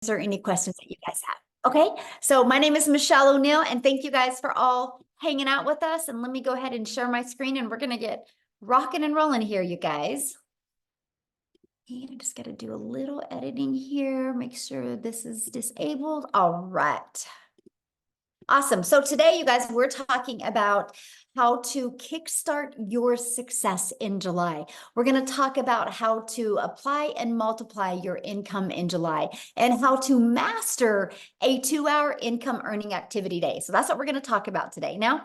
answer any questions that you guys have. Okay, so my name is Michelle O'Neill, and thank you guys for all hanging out with us. And let me go ahead and share my screen, and we're going to get rocking and rolling here, you guys. And I just got to do a little editing here, make sure this is disabled. All right. Awesome. So today, you guys, we're talking about how to kickstart your success in July. We're going to talk about how to apply and multiply your income in July and how to master a 2-hour income earning activity day. So that's what we're going to talk about today. Now,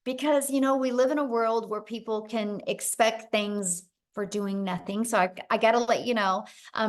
because, we live in a world where people can expect things for doing nothing. So I got to let you know,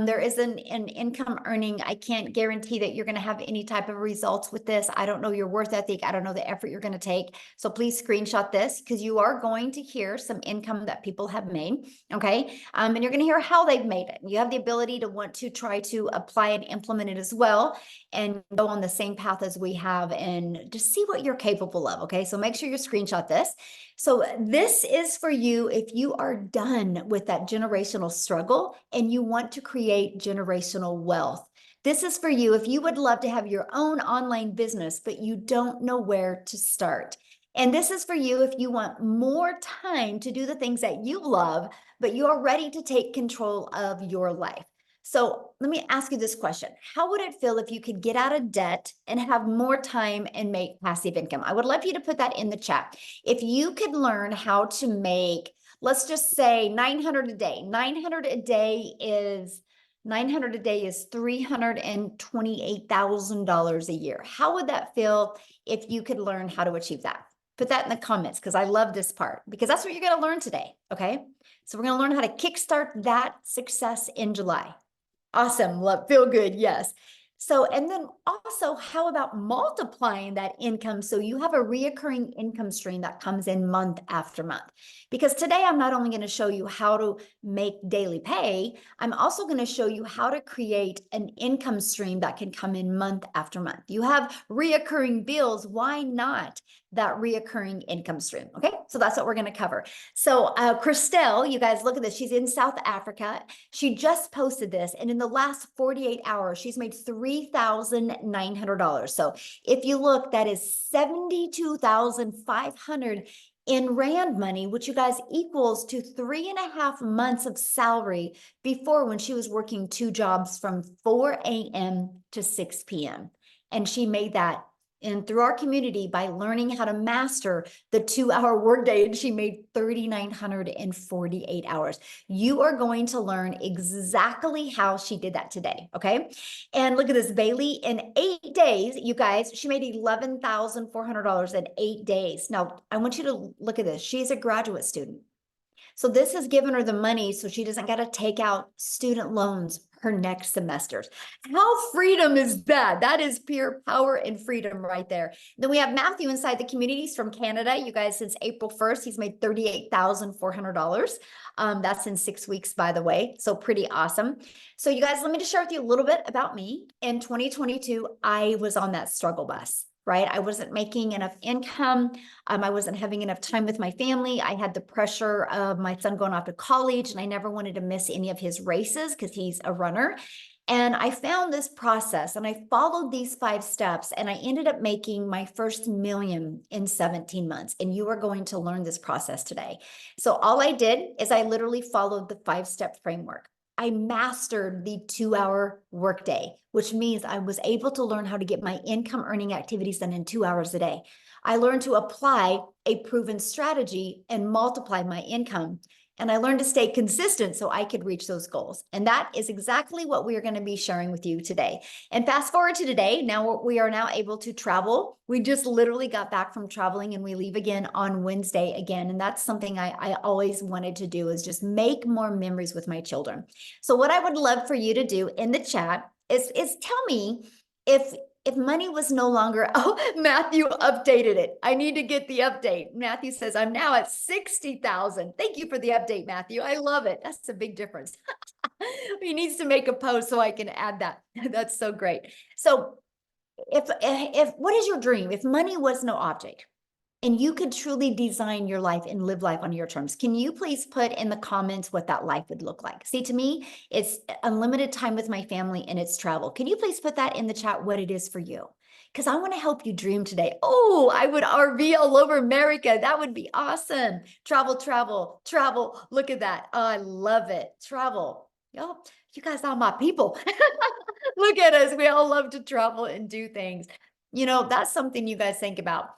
there is an income earning. I can't guarantee that you're going to have any type of results with this. I don't know your worth ethic. I don't know the effort you're going to take. So please screenshot this because you are going to hear some income that people have made. Okay. And you're going to hear how they've made it. You have the ability to want to try to apply and implement it as well and go on the same path as we have and just see what you're capable of. Okay. So make sure you screenshot this. So this is for you if you are done with that generational struggle and you want to create generational wealth. This is for you if you would love to have your own online business, but you don't know where to start. And this is for you if you want more time to do the things that you love, but you are ready to take control of your life. So let me ask you this question. How would it feel if you could get out of debt and have more time and make passive income? I would love you to put that in the chat. If you could learn how to make, let's just say 900 a day. 900 a day is $328,000 a year. How would that feel if you could learn how to achieve that? Put that in the comments because I love this part because that's what you're going to learn today. Okay. So we're going to learn how to kickstart that success in July. Awesome. Love, feel good. Yes. So, and then also, how about multiplying that income so you have a reoccurring income stream that comes in month after month? Because today I'm not only going to show you how to make daily pay, I'm also going to show you how to create an income stream that can come in month after month. You have reoccurring bills. Why not that reoccurring income stream? Okay, so that's what we're going to cover. So Christelle, you guys look at this. She's in South Africa. She just posted this, and in the last 48 hours, she's made $3,900. So if you look, that is 72,500 in Rand money, which you guys equals to 3.5 months of salary before when she was working 2 jobs from 4 a.m. to 6 p.m. And she made that and through our community by learning how to master the 2-hour workday, and she made 3,900 in 48 hours. You are going to learn exactly how she did that today. Okay. And look at this, Bailey, in 8 days, you guys, she made $11,400 in 8 days. Now I want you to look at this. She's a graduate student. So this has given her the money so she doesn't got to take out student loans her next semesters. How freedom is that? That is pure power and freedom right there. Then we have Matthew inside the communities from Canada. You guys, since April 1st, he's made $38,400. That's in 6 weeks, by the way. So pretty awesome. So you guys, let me just share with you a little bit about me. In 2022, I was on that struggle bus. Right? I wasn't making enough income. I wasn't having enough time with my family. I had the pressure of my son going off to college, and I never wanted to miss any of his races because he's a runner. And I found this process and I followed these 5 steps, and I ended up making my first million in 17 months. And you are going to learn this process today. So all I did is I literally followed the 5-step framework. I mastered the 2-hour workday, which means I was able to learn how to get my income earning activities done in 2 hours a day. I learned to apply a proven strategy and multiply my income. And I learned to stay consistent so I could reach those goals. And that is exactly what we are going to be sharing with you today. And fast forward to today, now we are now able to travel. We just literally got back from traveling and we leave again on Wednesday again. And that's something I always wanted to do, is just make more memories with my children. So what I would love for you to do in the chat is tell me if money was no longer, oh, Matthew updated it. I need to get the update. Matthew says, I'm now at 60,000. Thank you for the update, Matthew. I love it. That's a big difference. He needs to make a post so I can add that. That's so great. So if what is your dream? If money was no object, And you could truly design your life and live life on your terms. Can you please put in the comments what that life would look like? See, to me, it's unlimited time with my family and it's travel. Can you please put that in the chat what it is for you? Because I want to help you dream today. Oh, I would RV all over America. That would be awesome. Travel, travel, travel. Look at that. Oh, I love it. Travel. Oh, you guys are my people. Look at us. We all love to travel and do things. You know, that's something you guys think about.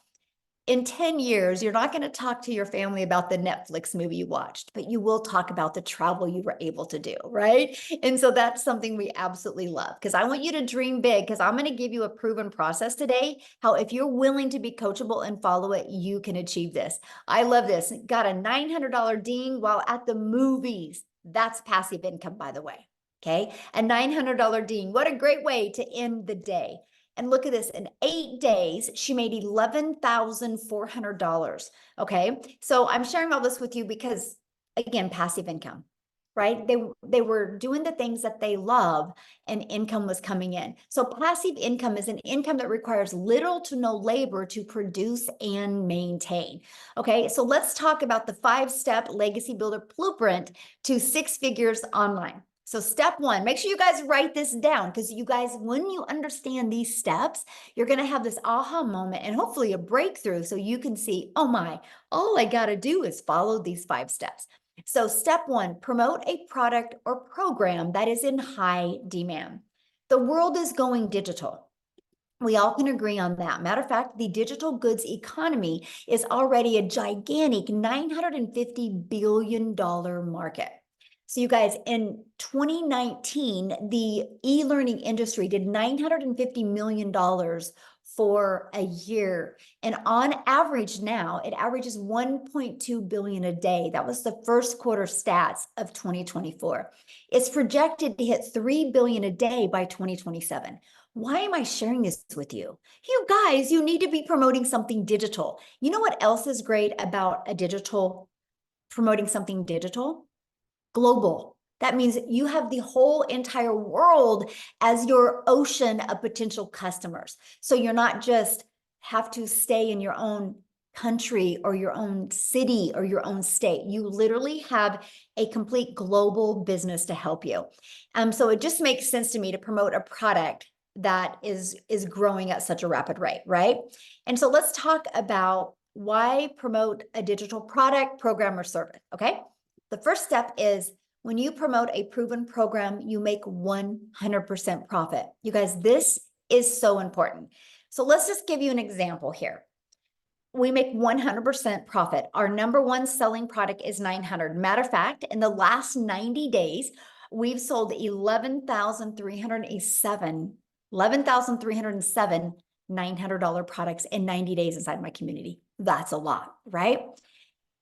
In 10 years, you're not going to talk to your family about the Netflix movie you watched, but you will talk about the travel you were able to do, right? And so that's something we absolutely love because I want you to dream big because I'm going to give you a proven process today. How if you're willing to be coachable and follow it, you can achieve this. I love this. Got a $900 ding while at the movies. That's passive income, by the way. Okay. A $900 ding. What a great way to end the day. And look at this, in 8 days, she made $11,400. Okay. So I'm sharing all this with you because, again, passive income, right? They were doing the things that they love and income was coming in. So passive income is an income that requires little to no labor to produce and maintain. Okay. So let's talk about the 5-step legacy builder blueprint to 6 figures online. So step 1, make sure you guys write this down because you guys, when you understand these steps, you're going to have this aha moment and hopefully a breakthrough so you can see, oh my, all I got to do is follow these 5 steps. So step 1, promote a product or program that is in high demand. The world is going digital. We all can agree on that. Matter of fact, the digital goods economy is already a gigantic $950 billion market. So you guys, in 2019, the e-learning industry did $950 million for a year. And on average now, it averages 1.2 billion a day. That was the first quarter stats of 2024. It's projected to hit 3 billion a day by 2027. Why am I sharing this with you? You guys, you need to be promoting something digital. You know what else is great about promoting something digital? Global. That means you have the whole entire world as your ocean of potential customers. So you're not just have to stay in your own country or your own city or your own state. You literally have a complete global business to help you. So it just makes sense to me to promote a product that is growing at such a rapid rate, right? And so let's talk about why promote a digital product, program, or service, okay? The first step is when you promote a proven program, you make 100% profit. You guys, this is so important. So let's just give you an example here. We make 100% profit. Our number one selling product is 900. Matter of fact, in the last 90 days, we've sold 11,307 $900 products in 90 days inside my community. That's a lot, right?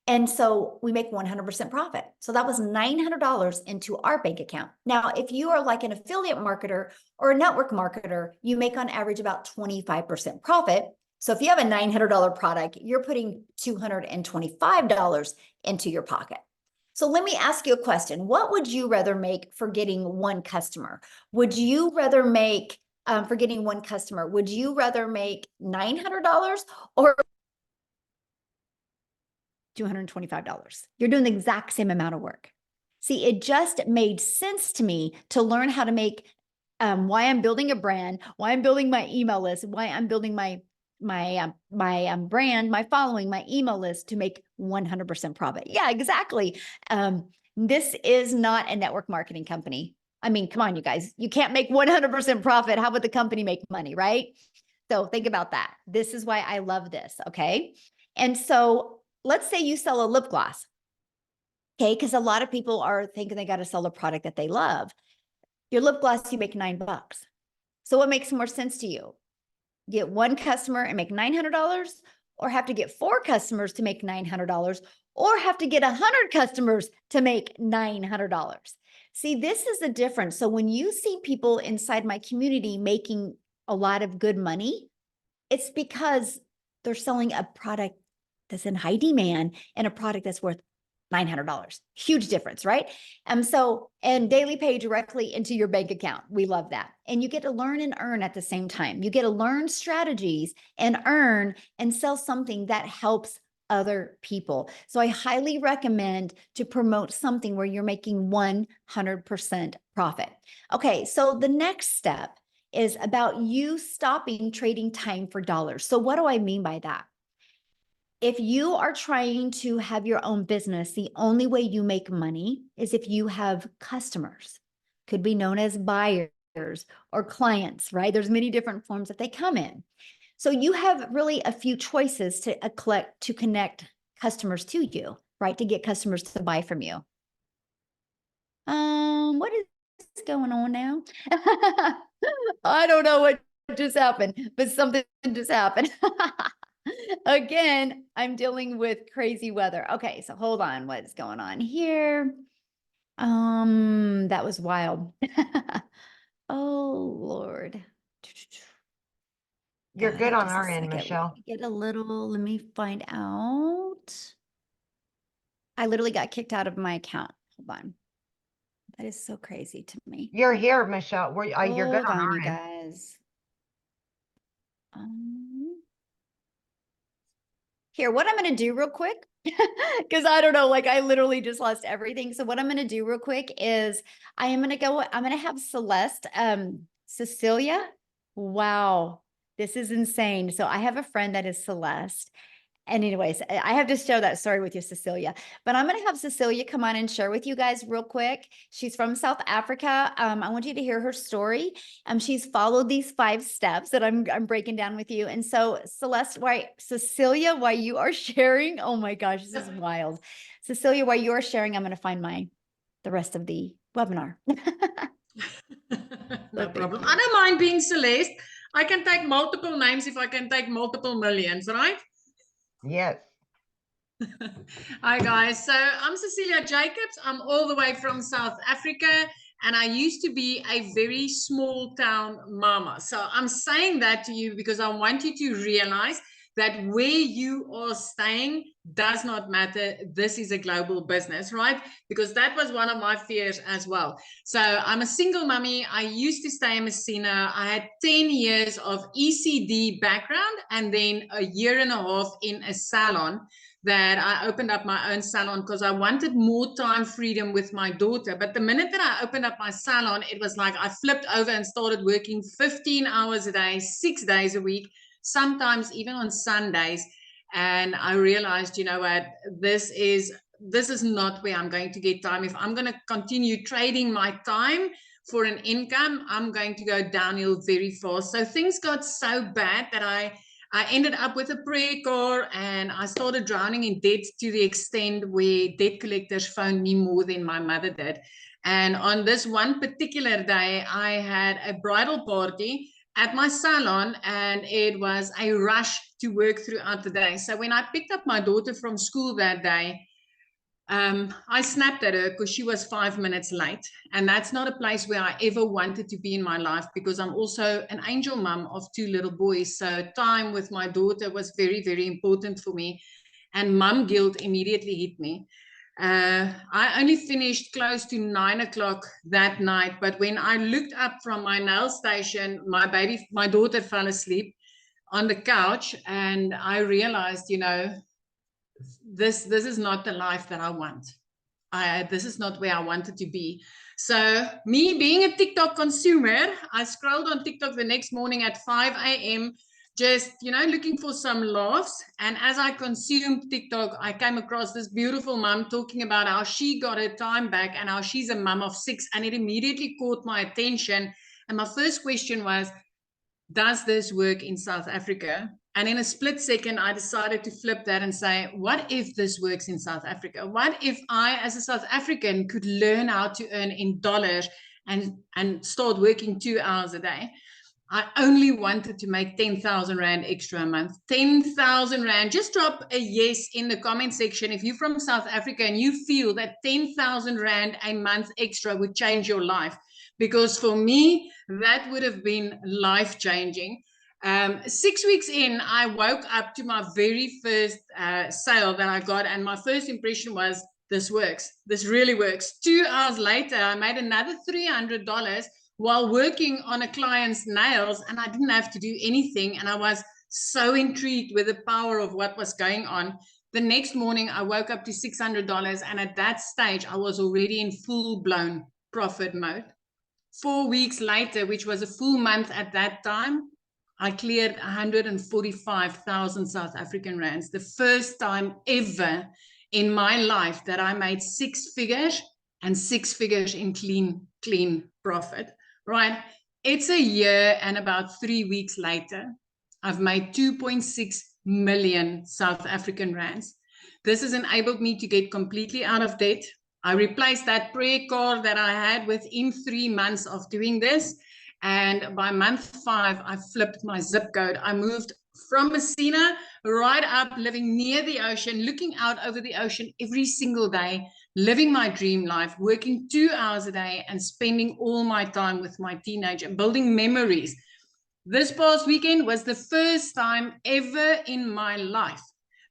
And so we make 100% profit. So that was $900 into our bank account. Now, if you are like an affiliate marketer or a network marketer, you make on average about 25% profit. So if you have a $900 product, you're putting $225 into your pocket. So let me ask you a question. What would you rather make for getting one customer? Would you rather make, for getting one customer, would you rather make $900 or $225? You're doing the exact same amount of work. See, it just made sense to me to learn how to make, why I'm building a brand, why I'm building my email list, why I'm building my brand, my following, my email list to make 100% profit. Yeah, exactly. This is not a network marketing company. I mean, come on, you guys, you can't make 100% profit. How would the company make money, right? So think about that. This is why I love this, okay? And so let's say you sell a lip gloss, okay? Because a lot of people are thinking they got to sell a product that they love. Your lip gloss, you make $9. So what makes more sense to you? Get one customer and make $900, or have to get 4 customers to make $900, or have to get 100 customers to make $900. See, this is the difference. So when you see people inside my community making a lot of good money, it's because they're selling a product that's in high demand and a product that's worth $900. Huge difference, right? And daily pay directly into your bank account. We love that. And you get to learn and earn at the same time. You get to learn strategies and earn and sell something that helps other people. So I highly recommend to promote something where you're making 100% profit. Okay, so the next step is about you stopping trading time for dollars. So what do I mean by that? If you are trying to have your own business, the only way you make money is if you have customers, could be known as buyers or clients, right? There's many different forms that they come in. So you have really a few choices to connect customers to you, right? To get customers to buy from you. What is going on now? I don't know what just happened, but something just happened. Again, I'm dealing with crazy weather. Okay, so hold on, what's going on here? That was wild. Oh, Lord. You're God, good on just a our end, second. Michelle. Let me find out. I literally got kicked out of my account. Hold on. That is so crazy to me. You're here, Michelle. You're good Hold on on, our you end. guys. Here, what I'm going to do real quick, because I don't know, like I literally just lost everything. So what I'm going to do real quick is I'm going to have Celeste, Cecilia. Wow, this is insane. So I have a friend that is Celeste. And anyways, I have to share that story with you, Cecilia. But I'm going to have Cecilia come on and share with you guys real quick. She's from South Africa. I want you to hear her story. She's followed these 5 steps that I'm breaking down with you. And so, Cecilia, while you are sharing, oh my gosh, this is wild. Cecilia, while you are sharing, I'm going to find the rest of the webinar. No problem. I don't mind being Celeste. I can take multiple names if I can take multiple millions, right? Yes. Hi guys, so I'm Cecilia Jacobs. I'm all the way from South Africa and I used to be a very small town mama. So I'm saying that to you because I want you to realize that where you are staying does not matter. This is a global business, right? Because that was one of my fears as well. So I'm a single mummy. I used to stay in Messina. I had 10 years of ECD background and then a year and a half in a salon that I opened up my own salon because I wanted more time freedom with my daughter. But the minute that I opened up my salon, it was like I flipped over and started working 15 hours a day, 6 days a week, sometimes even on Sundays. And I realized, you know what, this is not where I'm going to get time. If I'm going to continue trading my time for an income, I'm going to go downhill very fast. So things got so bad that I ended up with a prayer car and I started drowning in debt to the extent where debt collectors phoned me more than my mother did. And on this one particular day, I had a bridal party at my salon and it was a rush to work throughout the day. So when I picked up my daughter from school that day, I snapped at her because she was 5 minutes late. And that's not a place where I ever wanted to be in my life because I'm also an angel mom of 2 little boys. So time with my daughter was very, very important for me. And mom guilt immediately hit me. I only finished close to 9 o'clock that night. But when I looked up from my nail station, my daughter fell asleep on the couch. And I realized, you know, this is not the life that I want. This is not where I wanted to be. So me being a TikTok consumer, I scrolled on TikTok the next morning at 5 a.m. just, you know, looking for some laughs. And as I consumed TikTok, I came across this beautiful mom talking about how she got her time back and how she's a mom of 6. And it immediately caught my attention. And my first question was, does this work in South Africa? And in a split second, I decided to flip that and say, what if this works in South Africa? What if I, as a South African, could learn how to earn in dollars and start working 2 hours a day? I only wanted to make 10,000 Rand extra a month. 10,000 Rand. Just drop a yes in the comment section if you're from South Africa and you feel that 10,000 Rand a month extra would change your life. Because for me, that would have been life-changing. 6 weeks in, I woke up to my very first sale that I got, and my first impression was, this works. This really works. 2 hours later, I made another $300 while working on a client's nails, and I didn't have to do anything. And I was so intrigued with the power of what was going on. The next morning, I woke up to $600. And at that stage, I was already in full-blown profit mode. 4 weeks later, which was a full month at that time, I cleared 145,000 South African rands. The first time ever in my life that I made 6 figures, and 6 figures in clean profit, right? It's a year and about 3 weeks later, I've made 2.6 million South African rands. This has enabled me to get completely out of debt. I replaced that prayer card that I had within 3 months of doing this. And by month 5, I flipped my zip code. I moved from Messina right up, living near the ocean, looking out over the ocean every single day, living my dream life, working 2 hours a day and spending all my time with my teenager, building memories. This past weekend was the first time ever in my life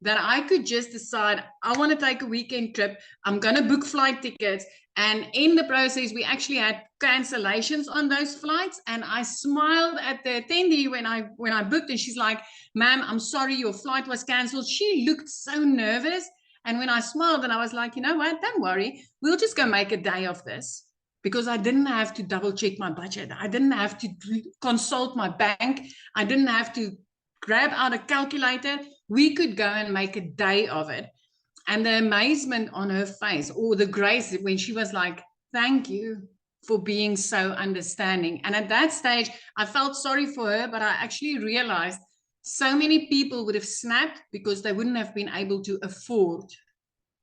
that I could just decide, I want to take a weekend trip. I'm going to book flight tickets. And in the process, we actually had cancellations on those flights. And I smiled at the attendee when I booked, and she's like, "Ma'am, I'm sorry, your flight was canceled." She looked so nervous. And when I smiled, and I was like, "You know what? Don't worry. We'll just go make a day of this." Because I didn't have to double check my budget. I didn't have to consult my bank. I didn't have to grab out a calculator. We could go and make a day of it. And the amazement on her face, or the grace when she was like, "Thank you for being so understanding." And at that stage, I felt sorry for her, but I actually realized so many people would have snapped because they wouldn't have been able to afford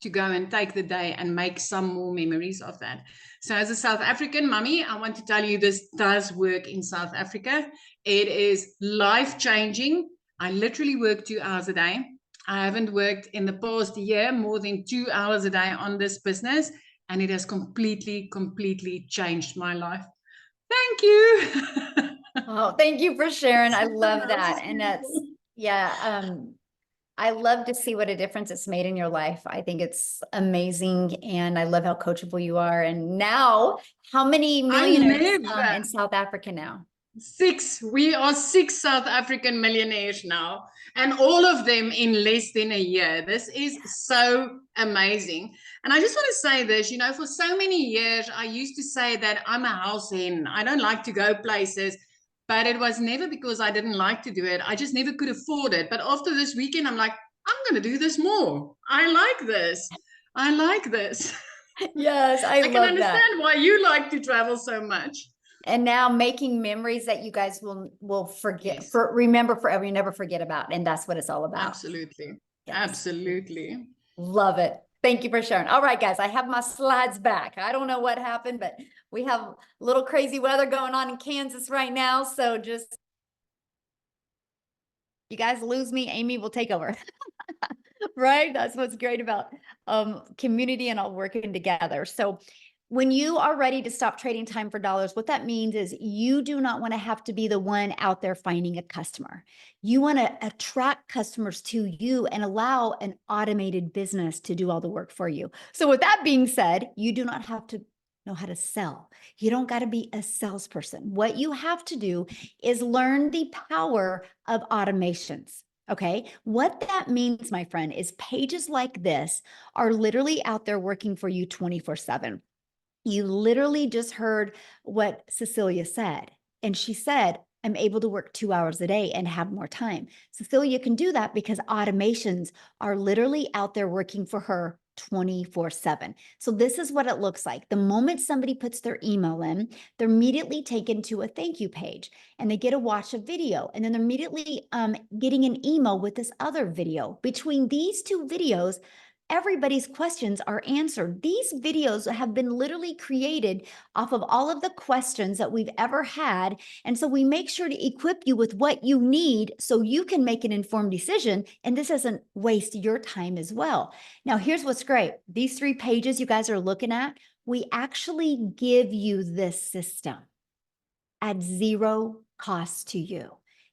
to go and take the day and make some more memories of that. So as a South African mummy, I want to tell you this does work in South Africa. It is life-changing. I literally work 2 hours a day. I haven't worked in the past year more than 2 hours a day on this business, and it has completely changed my life. Thank you. Oh, thank you for sharing. I love that. And that's, yeah, I love to see what a difference it's made in your life. I think it's amazing. And I love how coachable you are. And now, how many millionaires in South Africa now? 6. We are 6 South African millionaires now, and all of them in less than a year. This is so amazing. And I just want to say this, you know, for so many years, I used to say that I'm a house hen. I don't like to go places, but it was never because I didn't like to do it. I just never could afford it. But after this weekend, I'm like, I'm going to do this more. I like this. I like this. Yes, I can love understand that. why you like to travel so much. And now making memories that you guys will forget, Yes. remember forever, you never forget about. And that's what it's all about. Absolutely. Yes. Absolutely. Love it. Thank you for sharing. All right, guys, I have my slides back. I don't know what happened, but we have a little crazy weather going on in Kansas right now. So just, you guys lose me, Amy will take over. Right? That's what's great about community and all working together. So when you are ready to stop trading time for dollars, what that means is you do not want to have to be the one out there finding a customer. You want to attract customers to you and allow an automated business to do all the work for you. So with that being said, you do not have to know how to sell. You don't got to be a salesperson. What you have to do is learn the power of automations. Okay. What that means, my friend, is pages like this are literally out there working for you 24/7. You literally just heard what Cecilia said. And she said, I'm able to work 2 hours a day and have more time. Cecilia can do that because automations are literally out there working for her 24/7. So this is what it looks like. The moment somebody puts their email in, they're immediately taken to a thank you page and they get to watch a video. And then they're immediately getting an email with this other video. Between these 2 videos, everybody's questions are answered. These videos have been literally created off of all of the questions that we've ever had. And so we make sure to equip you with what you need so you can make an informed decision. And this doesn't waste your time as well. Now, here's what's great. These 3 pages you guys are looking at, we actually give you this system at 0 cost to you.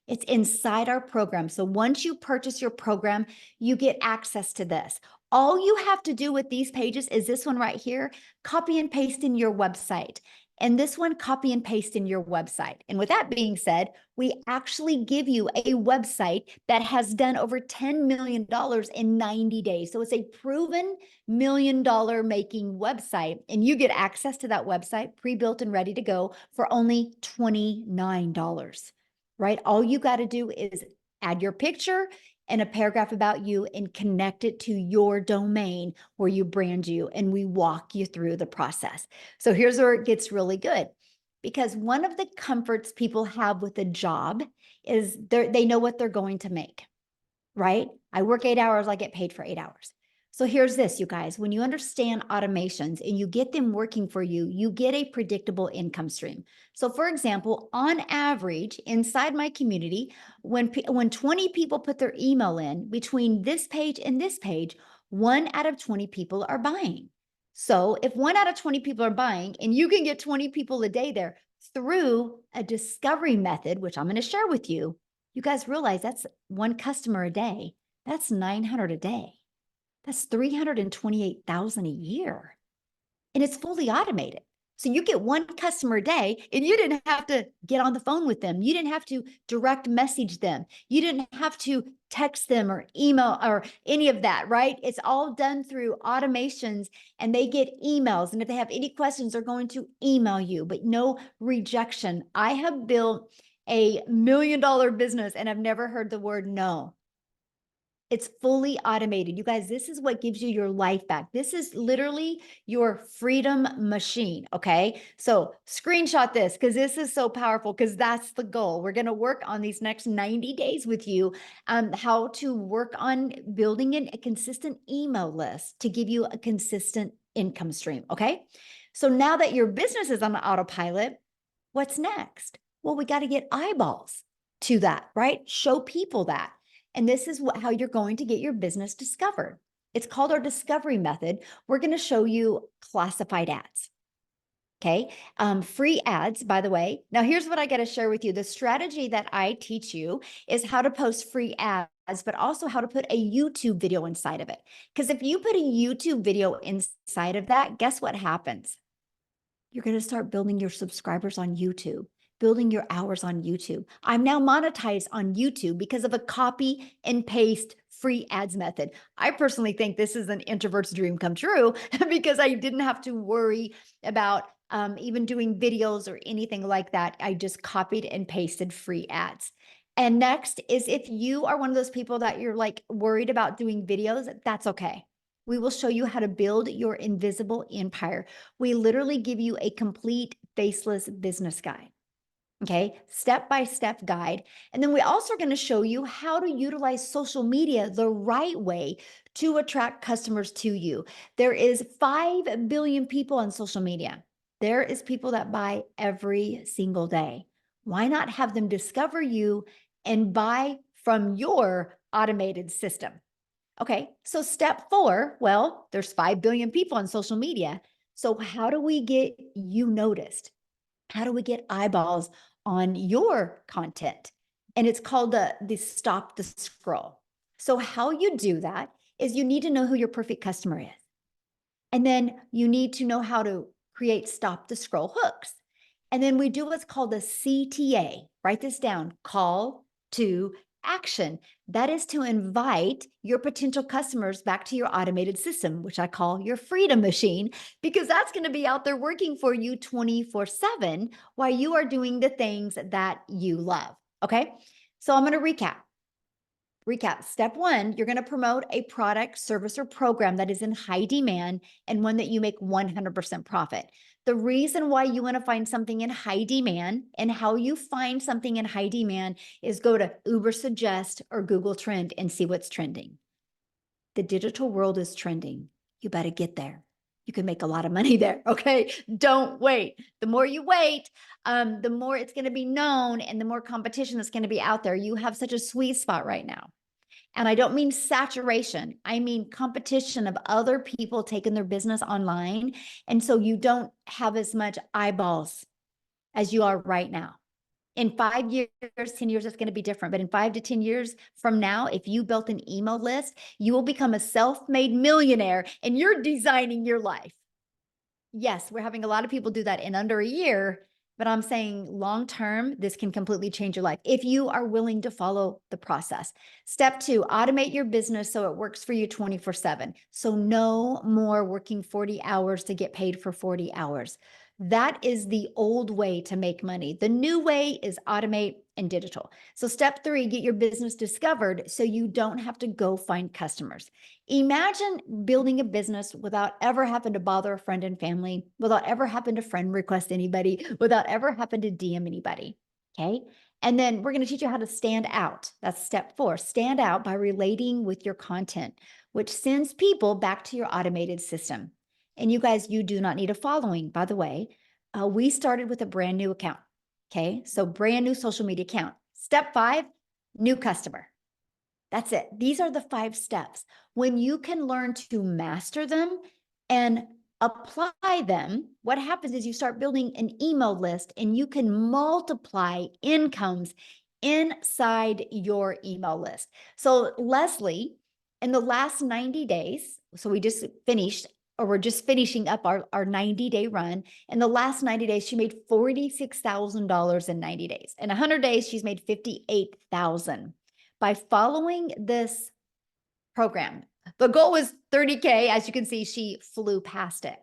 It's inside our program. So once you purchase your program, you get access to this. All you have to do with these pages is this one right here, copy and paste in your website. And this one, copy and paste in your website. And with that being said, we actually give you a website that has done over $10 million in 90 days. So it's a proven $1 million making website. And you get access to that website pre-built and ready to go for only $29, right? All you got to do is add your picture and a paragraph about you and connect it to your domain where you brand you, and we walk you through the process. So here's where it gets really good, because one of the comforts people have with a job is they know what they're going to make, right? I work 8 hours, I get paid for 8 hours. So here's this, you guys, when you understand automations and you get them working for you, you get a predictable income stream. So for example, on average, inside my community, when 20 people put their email in between this page and this page, 1 out of 20 people are buying. So if 1 out of 20 people are buying and you can get 20 people a day there through a discovery method, which I'm going to share with you, you guys realize that's 1 customer a day. That's 900 a day. That's 328,000 a year. And it's fully automated. So you get 1 customer a day and you didn't have to get on the phone with them. You didn't have to direct message them. You didn't have to text them or email or any of that, right? It's all done through automations, and they get emails. And if they have any questions, they're going to email you, but no rejection. I have built a $1 million business and I've never heard the word no. It's fully automated. You guys, this is what gives you your life back. This is literally your freedom machine, okay? So screenshot this because this is so powerful, because that's the goal. We're going to work on these next 90 days with you, how to work on building a consistent email list to give you a consistent income stream, okay? So now that your business is on autopilot, what's next? Well, we got to get eyeballs to that, right? Show people that. And this is how you're going to get your business discovered. It's called our discovery method. We're going to show you classified ads. Okay. Free ads, by the way. Now, here's what I got to share with you. The strategy that I teach you is how to post free ads, but also how to put a YouTube video inside of it. Because if you put a YouTube video inside of that, guess what happens? You're going to start building your subscribers on YouTube, building your hours on YouTube. I'm now monetized on YouTube because of a copy and paste free ads method. I personally think this is an introvert's dream come true because I didn't have to worry about even doing videos or anything like that. I just copied and pasted free ads. And next is, if you are one of those people that you're like worried about doing videos, that's okay. We will show you how to build your invisible empire. We literally give you a complete faceless business guide. Okay, step-by-step guide. And then we also are going to show you how to utilize social media the right way to attract customers to you. There is 5 billion people on social media. There is people that buy every single day. Why not have them discover you and buy from your automated system? Okay, so step 4, well, there's 5 billion people on social media. So how do we get you noticed? How do we get eyeballs on your content? And it's called the stop the scroll. So how you do that is you need to know who your perfect customer is. And then you need to know how to create stop the scroll hooks. And then we do what's called a CTA. Write this down: call to action. That is to invite your potential customers back to your automated system, which I call your freedom machine, because that's going to be out there working for you 24/7 while you are doing the things that you love. Okay. So I'm going to recap. Step 1, you're going to promote a product, service, or program that is in high demand and one that you make 100% profit. The reason why you want to find something in high demand and how you find something in high demand is go to Uber Suggest or Google Trend and see what's trending. The digital world is trending. You better get there. You can make a lot of money there. Okay. Don't wait. The more you wait, the more it's going to be known and the more competition that's going to be out there. You have such a sweet spot right now. And I don't mean saturation. I mean competition of other people taking their business online. And so you don't have as much eyeballs as you are right now. In 5 years, 10 years, it's going to be different. But in 5 to 10 years from now, if you built an email list, you will become a self-made millionaire and you're designing your life. Yes, we're having a lot of people do that in under a year, but I'm saying long term, this can completely change your life if you are willing to follow the process. Step 2, automate your business so it works for you 24/7. So no more working 40 hours to get paid for 40 hours. That is the old way to make money. The new way is automate and digital. So step 3, get your business discovered so you don't have to go find customers. Imagine building a business without ever having to bother a friend and family, without ever having to friend request anybody, without ever having to DM anybody. Okay. And then we're going to teach you how to stand out. That's step 4. Stand out by relating with your content, which sends people back to your automated system. And you guys, you do not need a following, by the way. We started with a brand new account. Okay. So brand new social media account. Step 5, new customer. That's it. These are the 5 steps. When you can learn to master them and apply them, what happens is you start building an email list and you can multiply incomes inside your email list. So Leslie, in the last 90 days, so we just finished, or we're just finishing up our 90-day run. In the last 90 days, she made $46,000 in 90 days. In 100 days, she's made $58,000. By following this program. The goal was 30K. As you can see, she flew past it.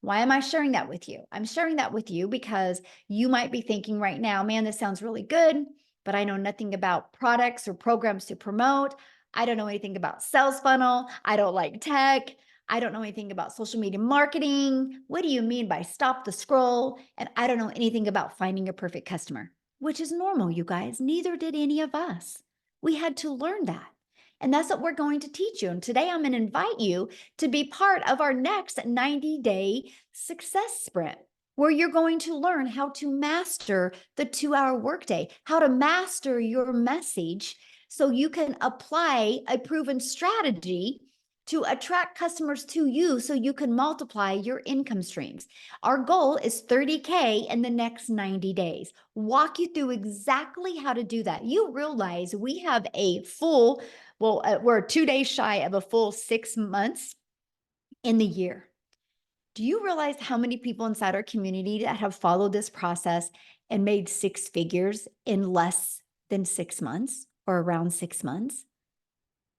Why am I sharing that with you? I'm sharing that with you because you might be thinking right now, man, this sounds really good, but I know nothing about products or programs to promote. I don't know anything about sales funnel. I don't like tech. I don't know anything about social media marketing. What do you mean by stop the scroll? And I don't know anything about finding a perfect customer, which is normal, you guys. Neither did any of us. We had to learn that. And that's what we're going to teach you. And today I'm going to invite you to be part of our next 90-day success sprint, where you're going to learn how to master the 2-hour workday, how to master your message so you can apply a proven strategy to attract customers to you so you can multiply your income streams. Our goal is 30K in the next 90 days. Walk you through exactly how to do that. You realize we have a full, we're 2 days shy of a full 6 months in the year. Do you realize how many people inside our community that have followed this process and made 6 figures in less than 6 months or around 6 months?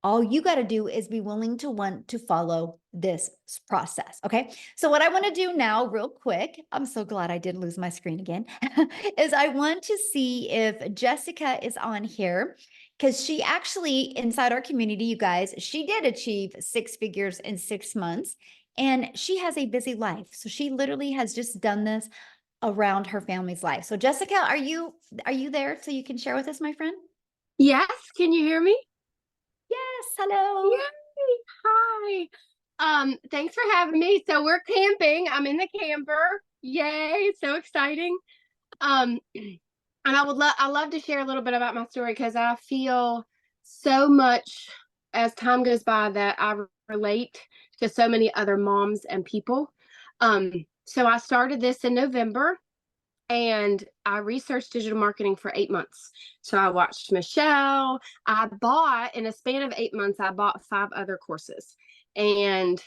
All you got to do is be willing to want to follow this process. Okay. So what I want to do now real quick, I'm so glad I didn't lose my screen again, is I want to see if Jessica is on here, because she actually, inside our community, you guys, she did achieve 6 figures in 6 months and she has a busy life. So she literally has just done this around her family's life. So Jessica, are you there so you can share with us, my friend? Yes, can you hear me? Yes. Hello. Yay! Hi. Thanks for having me. So we're camping. I'm in the camper. Yay, so exciting. And I love to share a little bit about my story because I feel so much as time goes by that I relate to so many other moms and people. So I started this in November. And I researched digital marketing for 8 months. So I watched Michelle. I bought, in a span of 8 months, I bought 5 other courses. And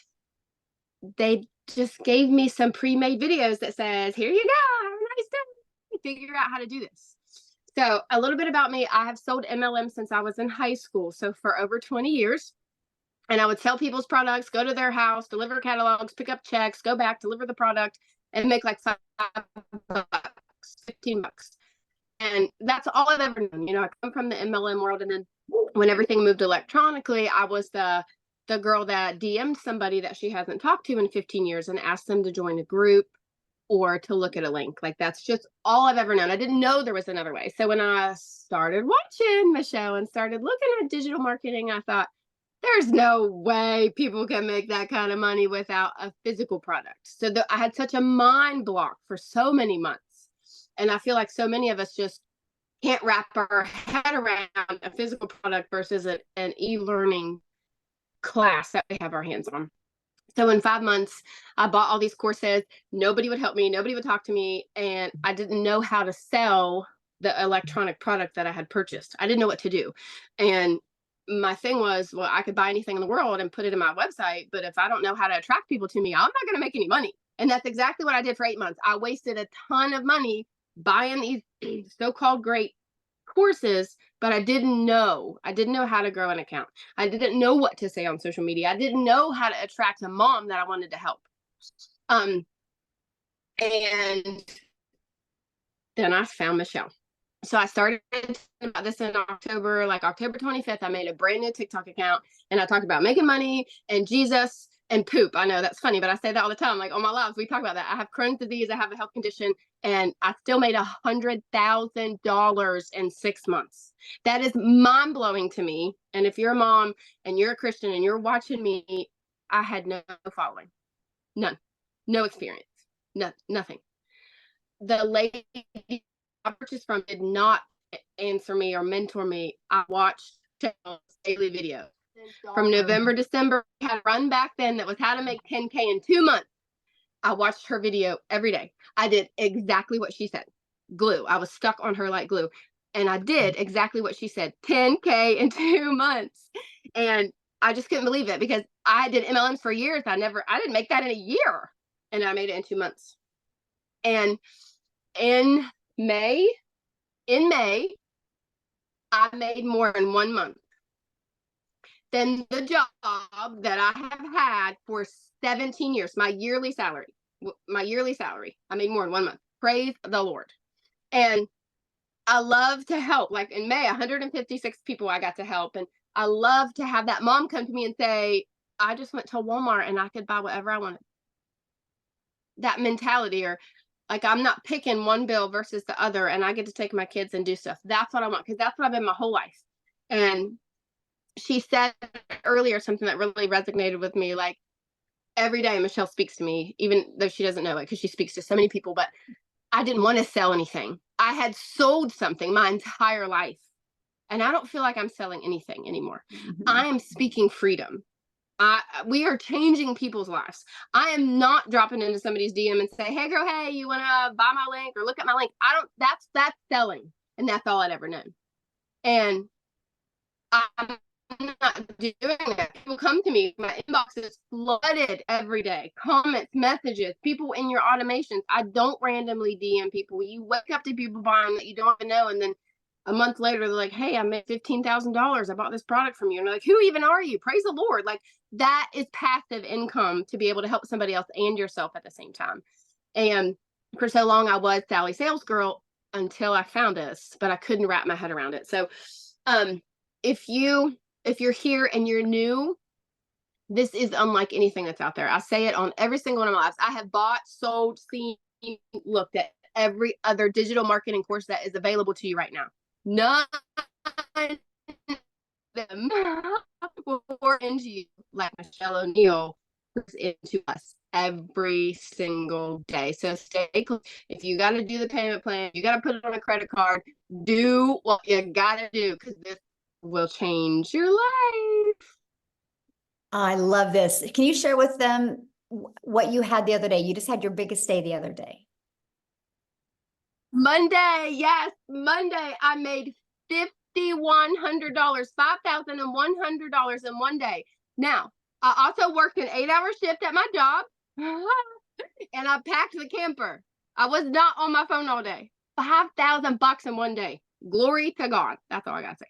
they just gave me some pre-made videos that says, here you go, have a nice day. Figure out how to do this. So a little bit about me. I have sold MLM since I was in high school. So for over 20 years. And I would sell people's products, go to their house, deliver catalogs, pick up checks, go back, deliver the product, and make like $5, $15. And that's all I've ever known. I come from the MLM world. And then when everything moved electronically, I was the girl that DM'd somebody that she hasn't talked to in 15 years and asked them to join a group or to look at a link. Like, that's just all I've ever known. I didn't know there was another way. So when I started watching Michelle and started looking at digital marketing, I thought, there's no way people can make that kind of money without a physical product. So I had such a mind block for so many months. And I feel like so many of us just can't wrap our head around a physical product versus an e-learning class that we have our hands on. So in 5 months, I bought all these courses. Nobody would help me. Nobody would talk to me. And I didn't know how to sell the electronic product that I had purchased. I didn't know what to do. And my thing was, well, I could buy anything in the world and put it in my website, but if I don't know how to attract people to me, I'm not going to make any money. And that's exactly what I did for 8 months. I wasted a ton of money buying these so-called great courses, but I didn't know how to grow an account. I didn't know what to say on social media. I didn't know how to attract a mom that I wanted to help. And then I found Michelle. So I started about this in October, like October 25th, I made a brand new TikTok account and I talked about making money and Jesus and poop. I know that's funny, but I say that all the time. Like on my lives, we talk about that. I have Crohn's disease, I have a health condition, and I still made $100,000 in 6 months. That is mind blowing to me. And if you're a mom and you're a Christian and you're watching me, I had no following, none, no experience, nothing. The lady I purchased from did not answer me or mentor me. I watched daily videos from November, December. I had a run back then that was how to make 10K in 2 months. I watched her video every day. I did exactly what she said. Glue. I was stuck on her like glue. And I did exactly what she said. 10K in 2 months. And I just couldn't believe it because I did MLMs for years. I didn't make that in a year. And I made it in 2 months. And in May, I made more in 1 month than the job that I have had for 17 years. My yearly salary, I made more in 1 month. Praise the Lord. And I love to help. Like in May, 156 people I got to help. And I love to have that mom come to me and say, I just went to Walmart and I could buy whatever I wanted. That mentality, or like I'm not picking one bill versus the other and I get to take my kids and do stuff. That's what I want, because that's what I've been my whole life. And she said earlier something that really resonated with me. Like every day Michelle speaks to me, even though she doesn't know it because she speaks to so many people, but I didn't want to sell anything. I had sold something my entire life and I don't feel like I'm selling anything anymore. I am speaking freedom. We are changing people's lives. I am not dropping into somebody's DM and say, hey girl, hey, you want to buy my link or look at my link? That's selling. And that's all I'd ever known. And I'm not doing that. People come to me, my inbox is flooded every day. Comments, messages, people in your automations. I don't randomly DM people. You wake up to people buying that you don't even know, and then a month later, they're like, hey, I made $15,000. I bought this product from you. And they're like, who even are you? Praise the Lord. Like that is passive income to be able to help somebody else and yourself at the same time. And for so long, I was Sally Sales Girl until I found this, but I couldn't wrap my head around it. So if you're here and you're new, this is unlike anything that's out there. I say it on every single one of my lives. I have bought, sold, seen, looked at every other digital marketing course that is available to you right now. None of them will pour into you like Michelle O'Neill puts into us every single day. So stay close. If you got to do the payment plan, you got to put it on a credit card, do what you got to do, because this will change your life. I love this. Can you share with them what you had the other day? You just had your biggest day the other day. Monday, yes, Monday, I made $5,100, $5,100 in 1 day. Now, I also worked an 8-hour shift at my job, and I packed the camper. I was not on my phone all day. $5,000 in 1 day. Glory to God. That's all I gotta say.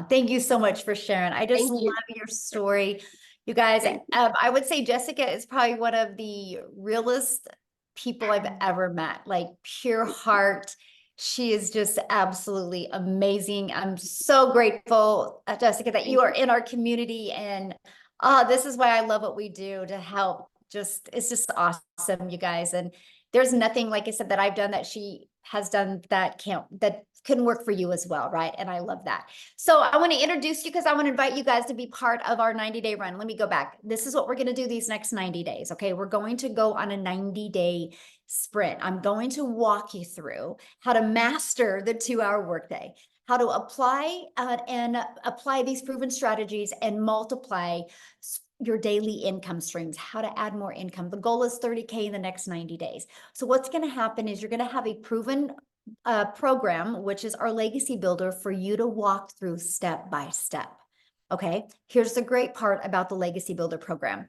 Thank you so much for sharing. I just love your story. You guys, I would say Jessica is probably one of the realest people I've ever met, like pure heart. She is just absolutely amazing. I'm so grateful, Jessica, that you are in our community. And this is why I love what we do to help. It's just awesome, you guys. And there's nothing, like I said, that I've done that she has done that couldn't work for you as well, right? And I love that. So I want to introduce you because I want to invite you guys to be part of our 90-day run. Let me go back. This is what we're going to do these next 90 days. Okay. We're going to go on a 90-day sprint. I'm going to walk you through how to master the 2-hour workday, how to apply these proven strategies and multiply your daily income streams, how to add more income. The goal is 30K in the next 90 days. So what's going to happen is you're going to have a proven program, which is our legacy builder for you to walk through step by step. Okay, here's the great part about the Legacy Builder program.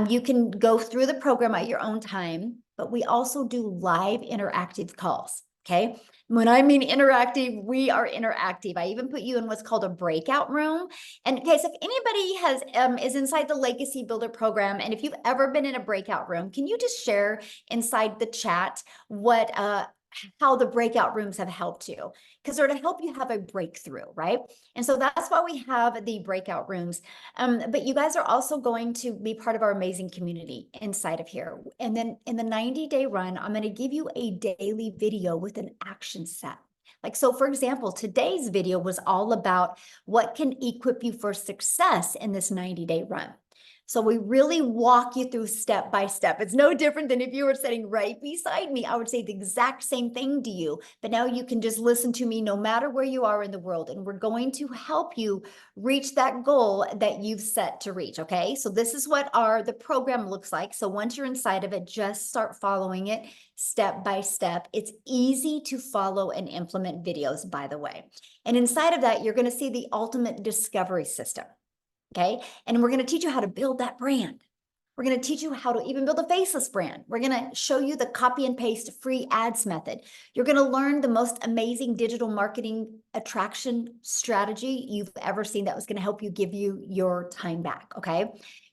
You can go through the program at your own time, but we also do live interactive calls. Okay, when I mean interactive, we are interactive. I even put you in what's called a breakout room. And in case if anybody has is inside the Legacy Builder program, and if you've ever been in a breakout room, can you just share inside the chat what how the breakout rooms have helped you, because they're to help you have a breakthrough, right? And so that's why we have the breakout rooms. But you guys are also going to be part of our amazing community inside of here. And then in the 90-day run, I'm going to give you a daily video with an action set. Like, so for example, today's video was all about what can equip you for success in this 90-day run. So we really walk you through step by step. It's no different than if you were sitting right beside me. I would say the exact same thing to you, but now you can just listen to me no matter where you are in the world. And we're going to help you reach that goal that you've set to reach. Okay. So this is what the program looks like. So once you're inside of it, just start following it step by step. It's easy to follow and implement videos, by the way. And inside of that, you're going to see the ultimate discovery system. Okay. And we're going to teach you how to build that brand. We're going to teach you how to even build a faceless brand. We're going to show you the copy and paste free ads method. You're going to learn the most amazing digital marketing attraction strategy you've ever seen that was going to help you give you your time back. Okay.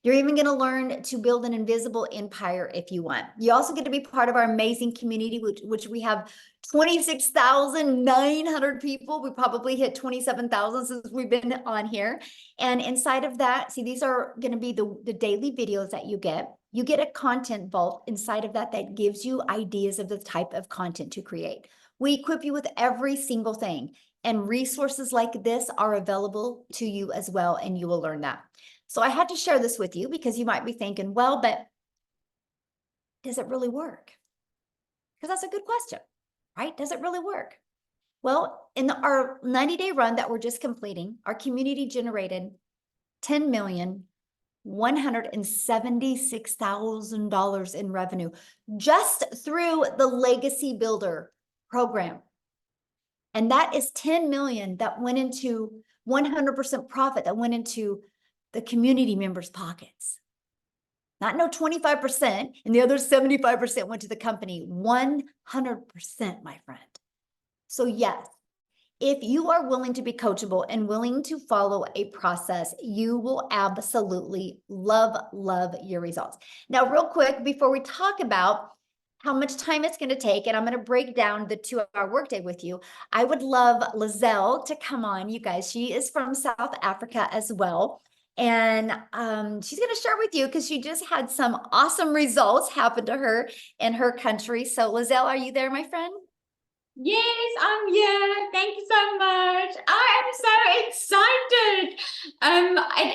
You're even going to learn to build an invisible empire if you want. You also get to be part of our amazing community, which we have 26,900 people. We probably hit 27,000 since we've been on here. And inside of that, see, these are going to be the daily videos that you get. You get a content vault inside of that gives you ideas of the type of content to create. We equip you with every single thing, and resources like this are available to you as well, and you will learn that. So I had to share this with you because you might be thinking, well, but does it really work? Because that's a good question, right? Does it really work? Well, in our 90-day run that we're just completing, our community generated $10,176,000 in revenue just through the Legacy Builder program. And that is 10 million that went into 100% profit that went into the community members' pockets. Not no 25%, and the other 75% went to the company. 100%, my friend. So yes, if you are willing to be coachable and willing to follow a process, you will absolutely love your results. Now, real quick, before we talk about how much time it's going to take, and I'm going to break down the 2-hour workday with you, I would love Lizelle to come on, you guys. She is from South Africa as well. And she's going to share with you because she just had some awesome results happen to her in her country. So Lizelle, are you there, my friend? Yes, I'm here. Thank you so much. I am so excited.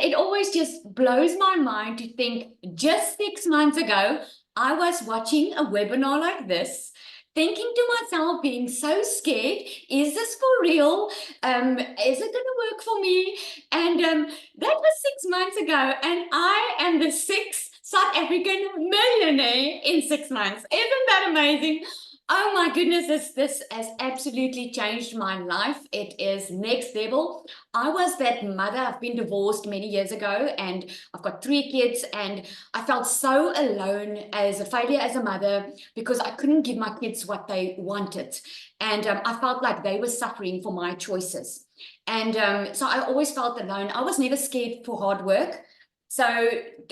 It always just blows my mind to think just 6 months ago, I was watching a webinar like this, thinking to myself, being so scared, is this for real? Is it going to work for me? And that was 6 months ago, and I am the 6th South African millionaire in 6 months. Isn't that amazing? Oh my goodness, this has absolutely changed my life. It is next level. I was that mother. I've been divorced many years ago, and I've got 3 kids, and I felt so alone as a failure as a mother because I couldn't give my kids what they wanted. And I felt like they were suffering for my choices. And so I always felt alone. I was never scared for hard work. So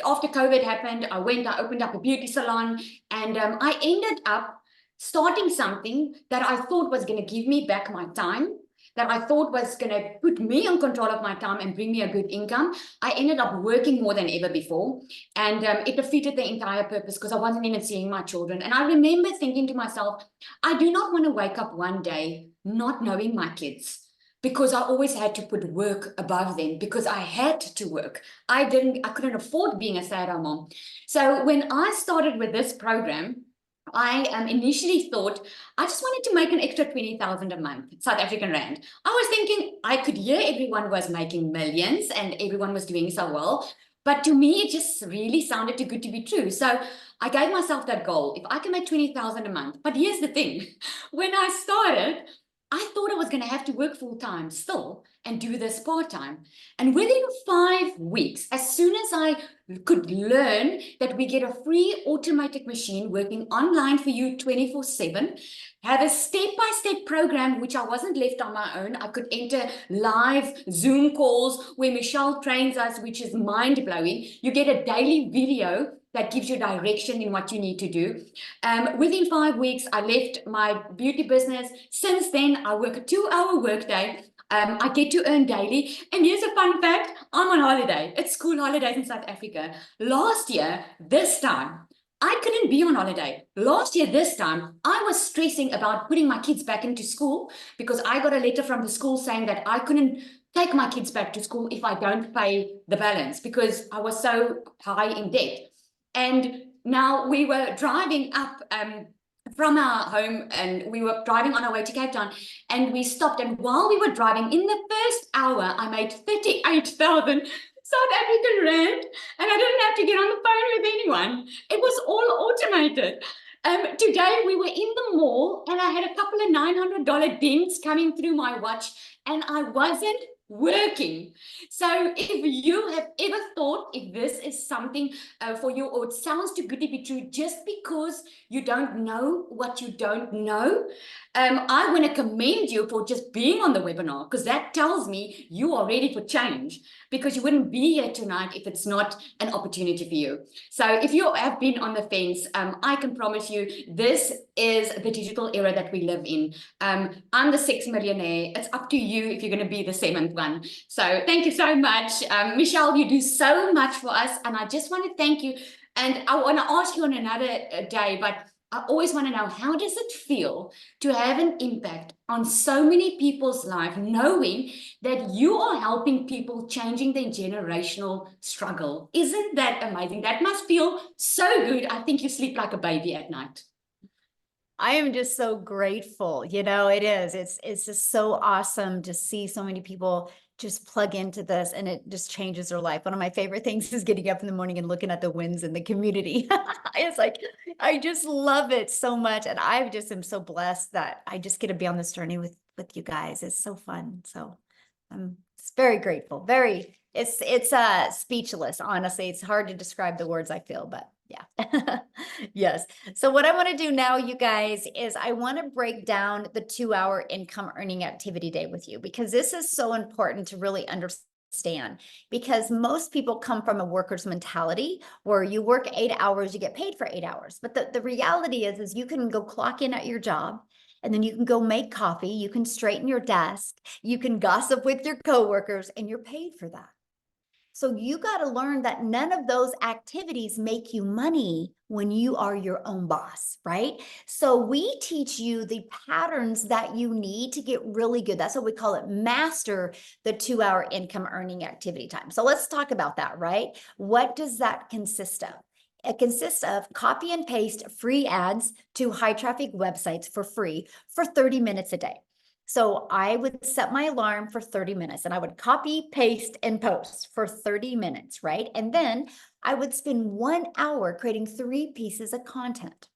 after COVID happened, I opened up a beauty salon, and I ended up starting something that I thought was going to give me back my time, that I thought was going to put me in control of my time and bring me a good income. I ended up working more than ever before, and it defeated the entire purpose because I wasn't even seeing my children. And I remember thinking to myself, I do not want to wake up one day not knowing my kids, because I always had to put work above them because I had to work. I couldn't afford being a stay-at-home mom. So when I started with this program, I initially thought I just wanted to make an extra 20,000 a month, South African rand. I was thinking I could hear everyone was making millions and everyone was doing so well, But to me, it just really sounded too good to be true. So I gave myself that goal. If I can make 20,000 a month. But here's the thing. When I started, I thought I was going to have to work full time still and do this part time. And within 5 weeks, as soon as I could learn that we get a free automated machine working online for you 24/7, have a step-by-step program, which I wasn't left on my own. I could enter live Zoom calls where Michelle trains us, which is mind-blowing. You get a daily video that gives you direction in what you need to do. Within 5 weeks, I left my beauty business. Since then, I work a 2-hour workday. I get to earn daily. And here's a fun fact. I'm on holiday. It's school holidays in South Africa. Last year, this time, I couldn't be on holiday. Last year, this time, I was stressing about putting my kids back into school because I got a letter from the school saying that I couldn't take my kids back to school if I don't pay the balance because I was so high in debt. And now we were driving up from our home and we were driving on our way to Cape Town and we stopped. And while we were driving, in the first hour, I made 38,000 South African rand, and I didn't have to get on the phone with anyone. It was all automated. Today we were in the mall and I had a couple of $900 dings coming through my watch and I wasn't working. So if you have ever thought if this is something for you or it sounds too good to be true just because you don't know what you don't know, I want to commend you for just being on the webinar because that tells me you are ready for change because you wouldn't be here tonight if it's not an opportunity for you. So if you have been on the fence, I can promise you this is the digital era that we live in. I'm the 6th millionaire. It's up to you if you're going to be the 7th one. So thank you so much. Michelle, you do so much for us. And I just want to thank you. And I want to ask you on another day, but I always want to know, how does it feel to have an impact on so many people's life, knowing that you are helping people changing their generational struggle? Isn't that amazing? That must feel so good. I think you sleep like a baby at night. I am just so grateful. You know, it is. It's just so awesome to see so many people just plug into this and it just changes their life. One of my favorite things is getting up in the morning and looking at the wins in the community. It's like, I just love it so much. And I just am so blessed that I just get to be on this journey with you guys. It's so fun. So I'm very grateful. It's speechless, honestly. It's hard to describe the words I feel, but yeah. Yes. So what I want to do now, you guys, is I want to break down the 2-hour income earning activity day with you, because this is so important to really understand, because most people come from a worker's mentality where you work 8 hours, you get paid for 8 hours. But the reality is you can go clock in at your job, and then you can go make coffee, you can straighten your desk, you can gossip with your coworkers, and you're paid for that. So you got to learn that none of those activities make you money when you are your own boss, right? So we teach you the patterns that you need to get really good. That's what we call it, master the 2-hour income earning activity time. So let's talk about that, right? What does that consist of? It consists of copy and paste free ads to high traffic websites for free for 30 minutes a day. So I would set my alarm for 30 minutes and I would copy, paste, and post for 30 minutes, right? And then I would spend 1 hour creating 3 pieces of content.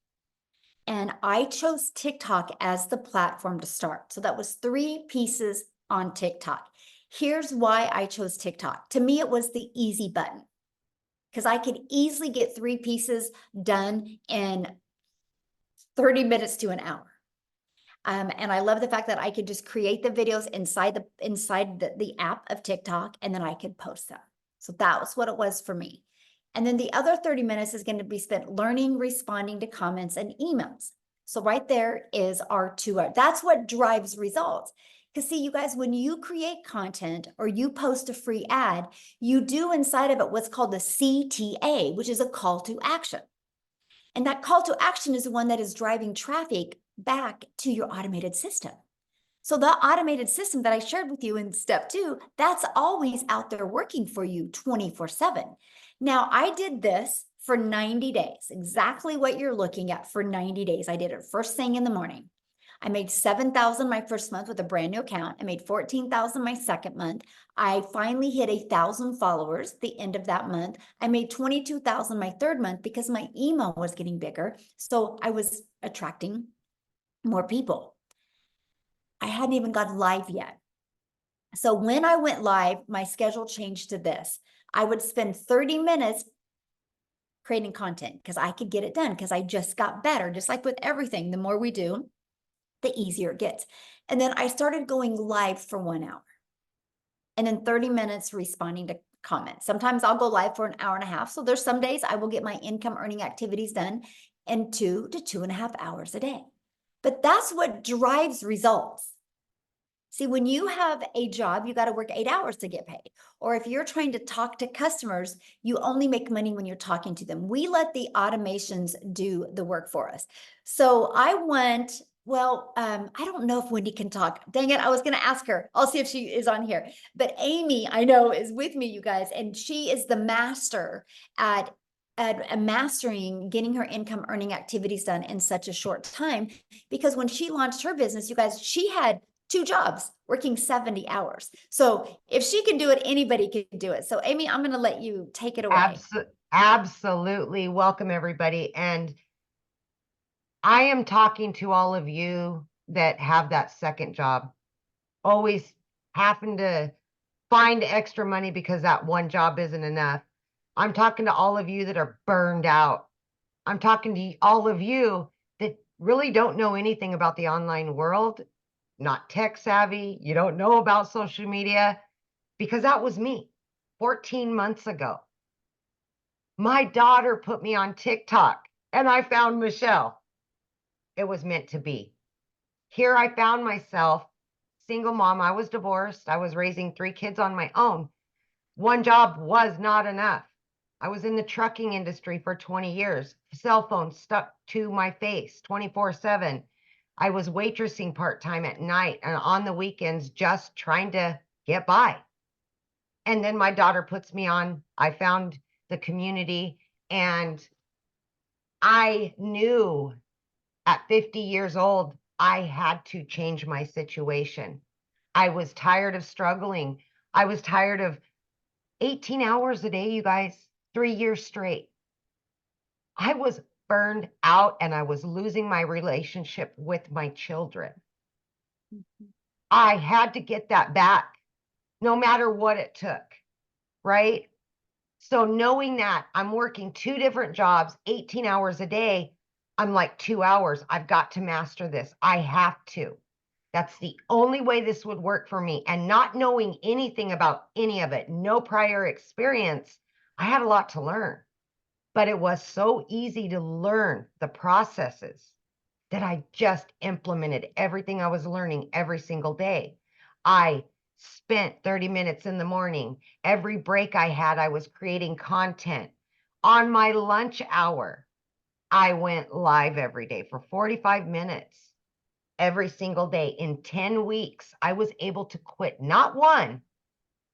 And I chose TikTok as the platform to start. So that was 3 pieces on TikTok. Here's why I chose TikTok. To me, it was the easy button, because I could easily get 3 pieces done in 30 minutes to an hour. And I love the fact that I could just create the videos inside the app of TikTok, and then I could post them. So that was what it was for me. And then the other 30 minutes is going to be spent learning, responding to comments and emails. So right there is our 2 hours. That's what drives results. Because see, you guys, when you create content or you post a free ad, you do inside of it what's called the CTA, which is a call to action. And that call to action is the one that is driving traffic back to your automated system. So the automated system that I shared with you in step 2, that's always out there working for you 24/7. Now, I did this for 90 days, exactly what you're looking at for 90 days. I did it first thing in the morning. I made 7,000 my first month with a brand new account. I made 14,000 my second month. I finally hit 1,000 followers the end of that month. I made 22,000 my third month because my email was getting bigger. So I was attracting more people. I hadn't even got live yet. So when I went live, my schedule changed to this. I would spend 30 minutes creating content because I could get it done because I just got better. Just like with everything, the more we do, the easier it gets. And then I started going live for 1 hour and then 30 minutes responding to comments. Sometimes I'll go live for an hour and a half. So there's some days I will get my income earning activities done in 2 to 2.5 hours a day. But that's what drives results. See, when you have a job, you got to work 8 hours to get paid. Or if you're trying to talk to customers, you only make money when you're talking to them. We let the automations do the work for us. So I went, I don't know if Wendy can talk. Dang it, I was going to ask her. I'll see if she is on here. But Amy, I know, is with me, you guys, and she is the master at mastering getting her income earning activities done in such a short time. Because when she launched her business, you guys, she had 2 jobs working 70 hours. So if she can do it, anybody can do it. So Amy, I'm going to let you take it away. Absolutely. Welcome, everybody. And I am talking to all of you that have that second job, always having to find extra money because that one job isn't enough. I'm talking to all of you that are burned out. I'm talking to all of you that really don't know anything about the online world, not tech savvy. You don't know about social media, because that was me 14 months ago. My daughter put me on TikTok and I found Michelle. It was meant to be. Here I found myself, single mom. I was divorced. I was raising 3 kids on my own. One job was not enough. I was in the trucking industry for 20 years. Cell phone stuck to my face 24/7. I was waitressing part-time at night and on the weekends, just trying to get by. And then my daughter puts me on. I found the community, and I knew at 50 years old, I had to change my situation. I was tired of struggling. I was tired of 18 hours a day, you guys, 3 years straight. I was burned out and I was losing my relationship with my children. I had to get that back, no matter what it took, right? So knowing that I'm working 2 different jobs, 18 hours a day, I'm like 2 hours. I've got to master this. I have to. That's the only way this would work for me. And not knowing anything about any of it, no prior experience, I had a lot to learn. But it was so easy to learn the processes that I just implemented everything I was learning every single day. I spent 30 minutes in the morning. Every break I had, I was creating content. On my lunch hour, I went live every day for 45 minutes. Every single day. In 10 weeks, I was able to quit not one,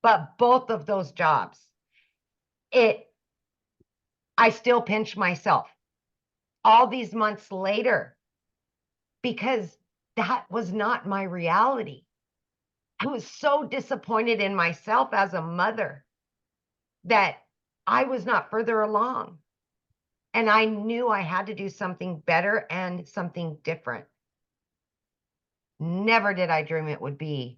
but both of those jobs. I still pinch myself all these months later because that was not my reality. I was so disappointed in myself as a mother that I was not further along. And I knew I had to do something better and something different. Never did I dream it would be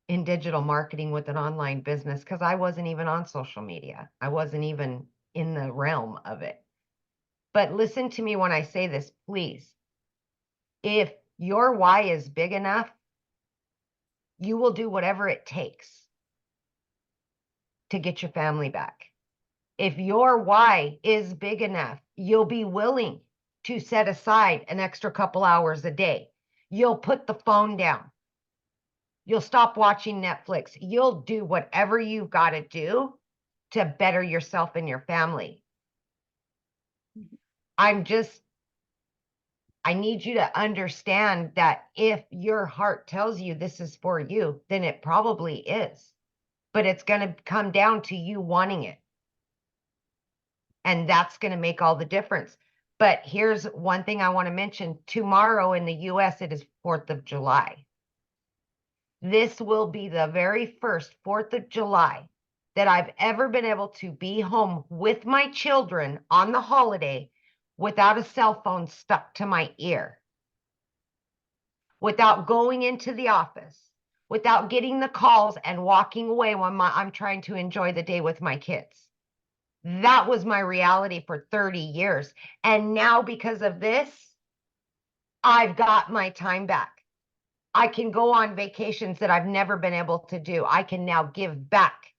in digital marketing with an online business, because I wasn't even on social media. I wasn't even in the realm of it. But listen to me when I say this, please. If your why is big enough, you will do whatever it takes to get your family back. If your why is big enough, you'll be willing to set aside an extra couple hours a day. You'll put the phone down. You'll stop watching Netflix. You'll do whatever you've got to do to better yourself and your family. I need you to understand that if your heart tells you this is for you, then it probably is. But it's going to come down to you wanting it. And that's going to make all the difference. But here's one thing I want to mention. Tomorrow in the US, it is 4th of July. This will be the very first 4th of July that I've ever been able to be home with my children on the holiday without a cell phone stuck to my ear, without going into the office, without getting the calls and walking away when I'm trying to enjoy the day with my kids. That was my reality for 30 years. And now because of this, I've got my time back. I can go on vacations that I've never been able to do. I can now give back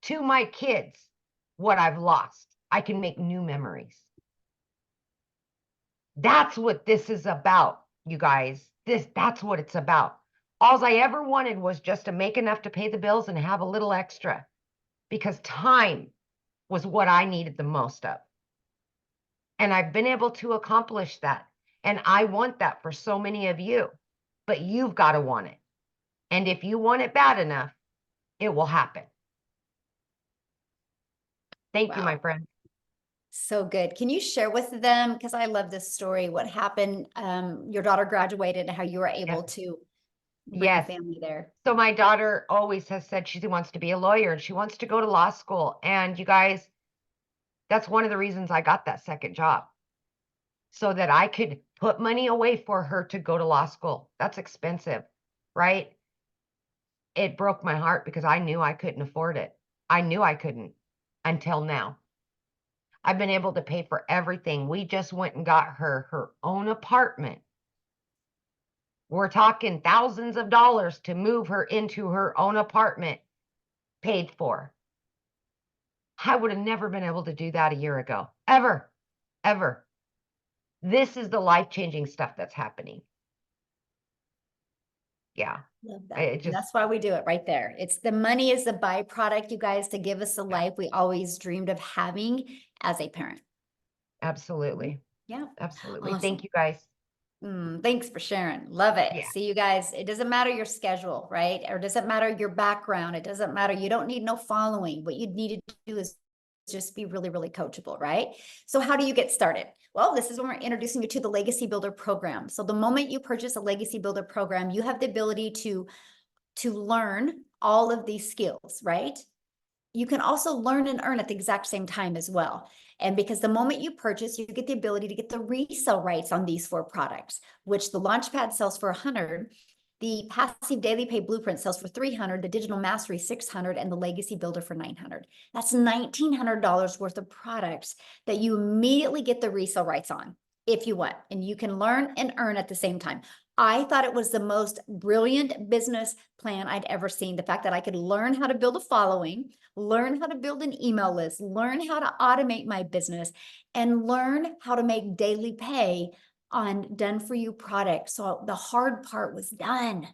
to my kids what I've lost. I can make new memories. That's what this is about, you guys. That's what it's about. All I ever wanted was just to make enough to pay the bills and have a little extra, because time was what I needed the most of. And I've been able to accomplish that. And I want that for so many of you, but you've got to want it. And if you want it bad enough, it will happen. Thank you, my Wow. friend. So good. Can you share with them, because I love this story, what happened? Your daughter graduated and how you were able to bring Yes. family there. So my daughter always has said she wants to be a lawyer and she wants to go to law school. And you guys, that's one of the reasons I got that second job, so that I could put money away for her to go to law school. That's expensive, right? It broke my heart because I knew I couldn't afford it. I knew I couldn't until now. I've been able to pay for everything. We just went and got her own apartment. We're talking thousands of dollars to move her into her own apartment, paid for. I would have never been able to do that a year ago, ever, ever. This is the life-changing stuff that's happening. Yeah. Love that. It And just, that's why we do it right there. It's the money is the byproduct, you guys, to give us the life we always dreamed of having as a parent. absolutely. Yeah. Absolutely. Awesome. Thank you, guys. Thanks for sharing. Love it. Yeah. See you guys. It doesn't matter your schedule, right? Or it doesn't matter your background. It doesn't matter. You don't need no following. What you need to do is just be really, really coachable, right? So how do you get started? Well, this is when we're introducing you to the Legacy Builder program. So the moment you purchase a Legacy Builder program, you have the ability to learn all of these skills, right? You can also learn and earn at the exact same time as well. And because the moment you purchase, you get the ability to get the resale rights on these 4 products, which the Launchpad sells for $100, the Passive Daily Pay Blueprint sells for $300, the Digital Mastery $600, and the Legacy Builder for $900. That's $1,900 worth of products that you immediately get the resale rights on if you want, and you can learn and earn at the same time. I thought it was the most brilliant business plan I'd ever seen. The fact that I could learn how to build a following, learn how to build an email list, learn how to automate my business, and learn how to make daily pay on done for you products. So the hard part was done.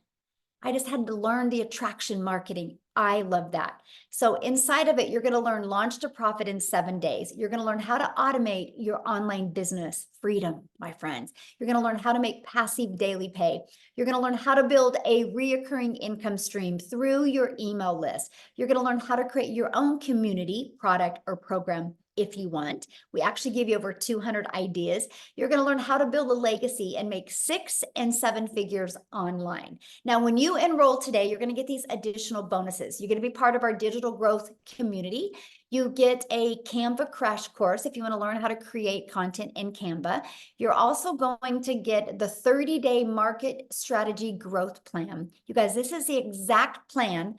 I just had to learn the attraction marketing. I love that. So inside of it, you're going to learn launch to profit in 7 days. You're going to learn how to automate your online business freedom, my friends. You're going to learn how to make passive daily pay. You're going to learn how to build a reoccurring income stream through your email list. You're going to learn how to create your own community, product, or program if you want. We actually give you over 200 ideas. You're going to learn how to build a legacy and make 6 and 7 figures online. Now, when you enroll today, you're going to get these additional bonuses. You're going to be part of our digital growth community. You get a Canva crash course if you want to learn how to create content in Canva. You're also going to get the 30-day market strategy growth plan. You guys, this is the exact plan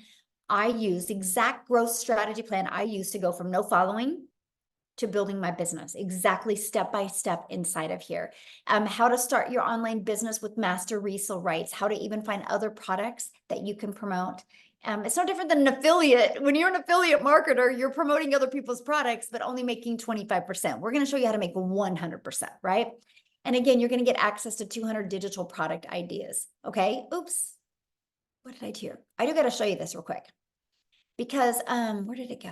I use, exact growth strategy plan I use to go from no following to building my business, exactly step by step inside of here. How to start your online business with master resale rights, how to even find other products that you can promote. It's no different than an affiliate. When you're an affiliate marketer, you're promoting other people's products, but only making 25%. We're going to show you how to make 100%, right? And again, you're going to get access to 200 digital product ideas. Okay. Oops. What did I do here? I do got to show you this real quick because, where did it go?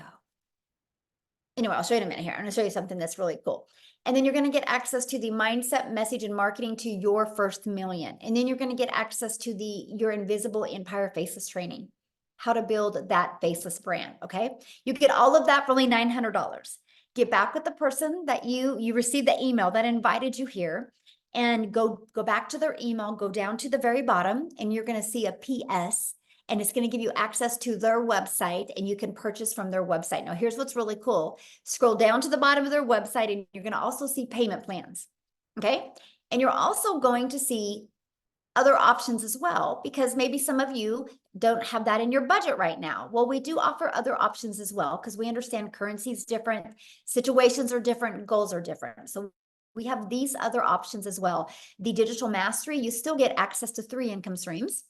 Anyway, I'll show you in a minute here. I'm going to show you something that's really cool. And then you're going to get access to the mindset, message, and marketing to your first million. And then you're going to get access to your invisible empire faceless training, how to build that faceless brand. Okay. You get all of that for only $900. get back with the person that you received the email that invited you here, and go back to their email, go down to the very bottom, and you're going to see a PS, and it's going to give you access to their website, and you can purchase from their website. Now, here's what's really cool. Scroll down to the bottom of their website, and you're going to also see payment plans. Okay. And you're also going to see other options as well, because maybe some of you don't have that in your budget right now. Well, we do offer other options as well, because we understand currency is different, situations are different, goals are different. So we have these other options as well. The digital mastery, you still get access to 3 income streams.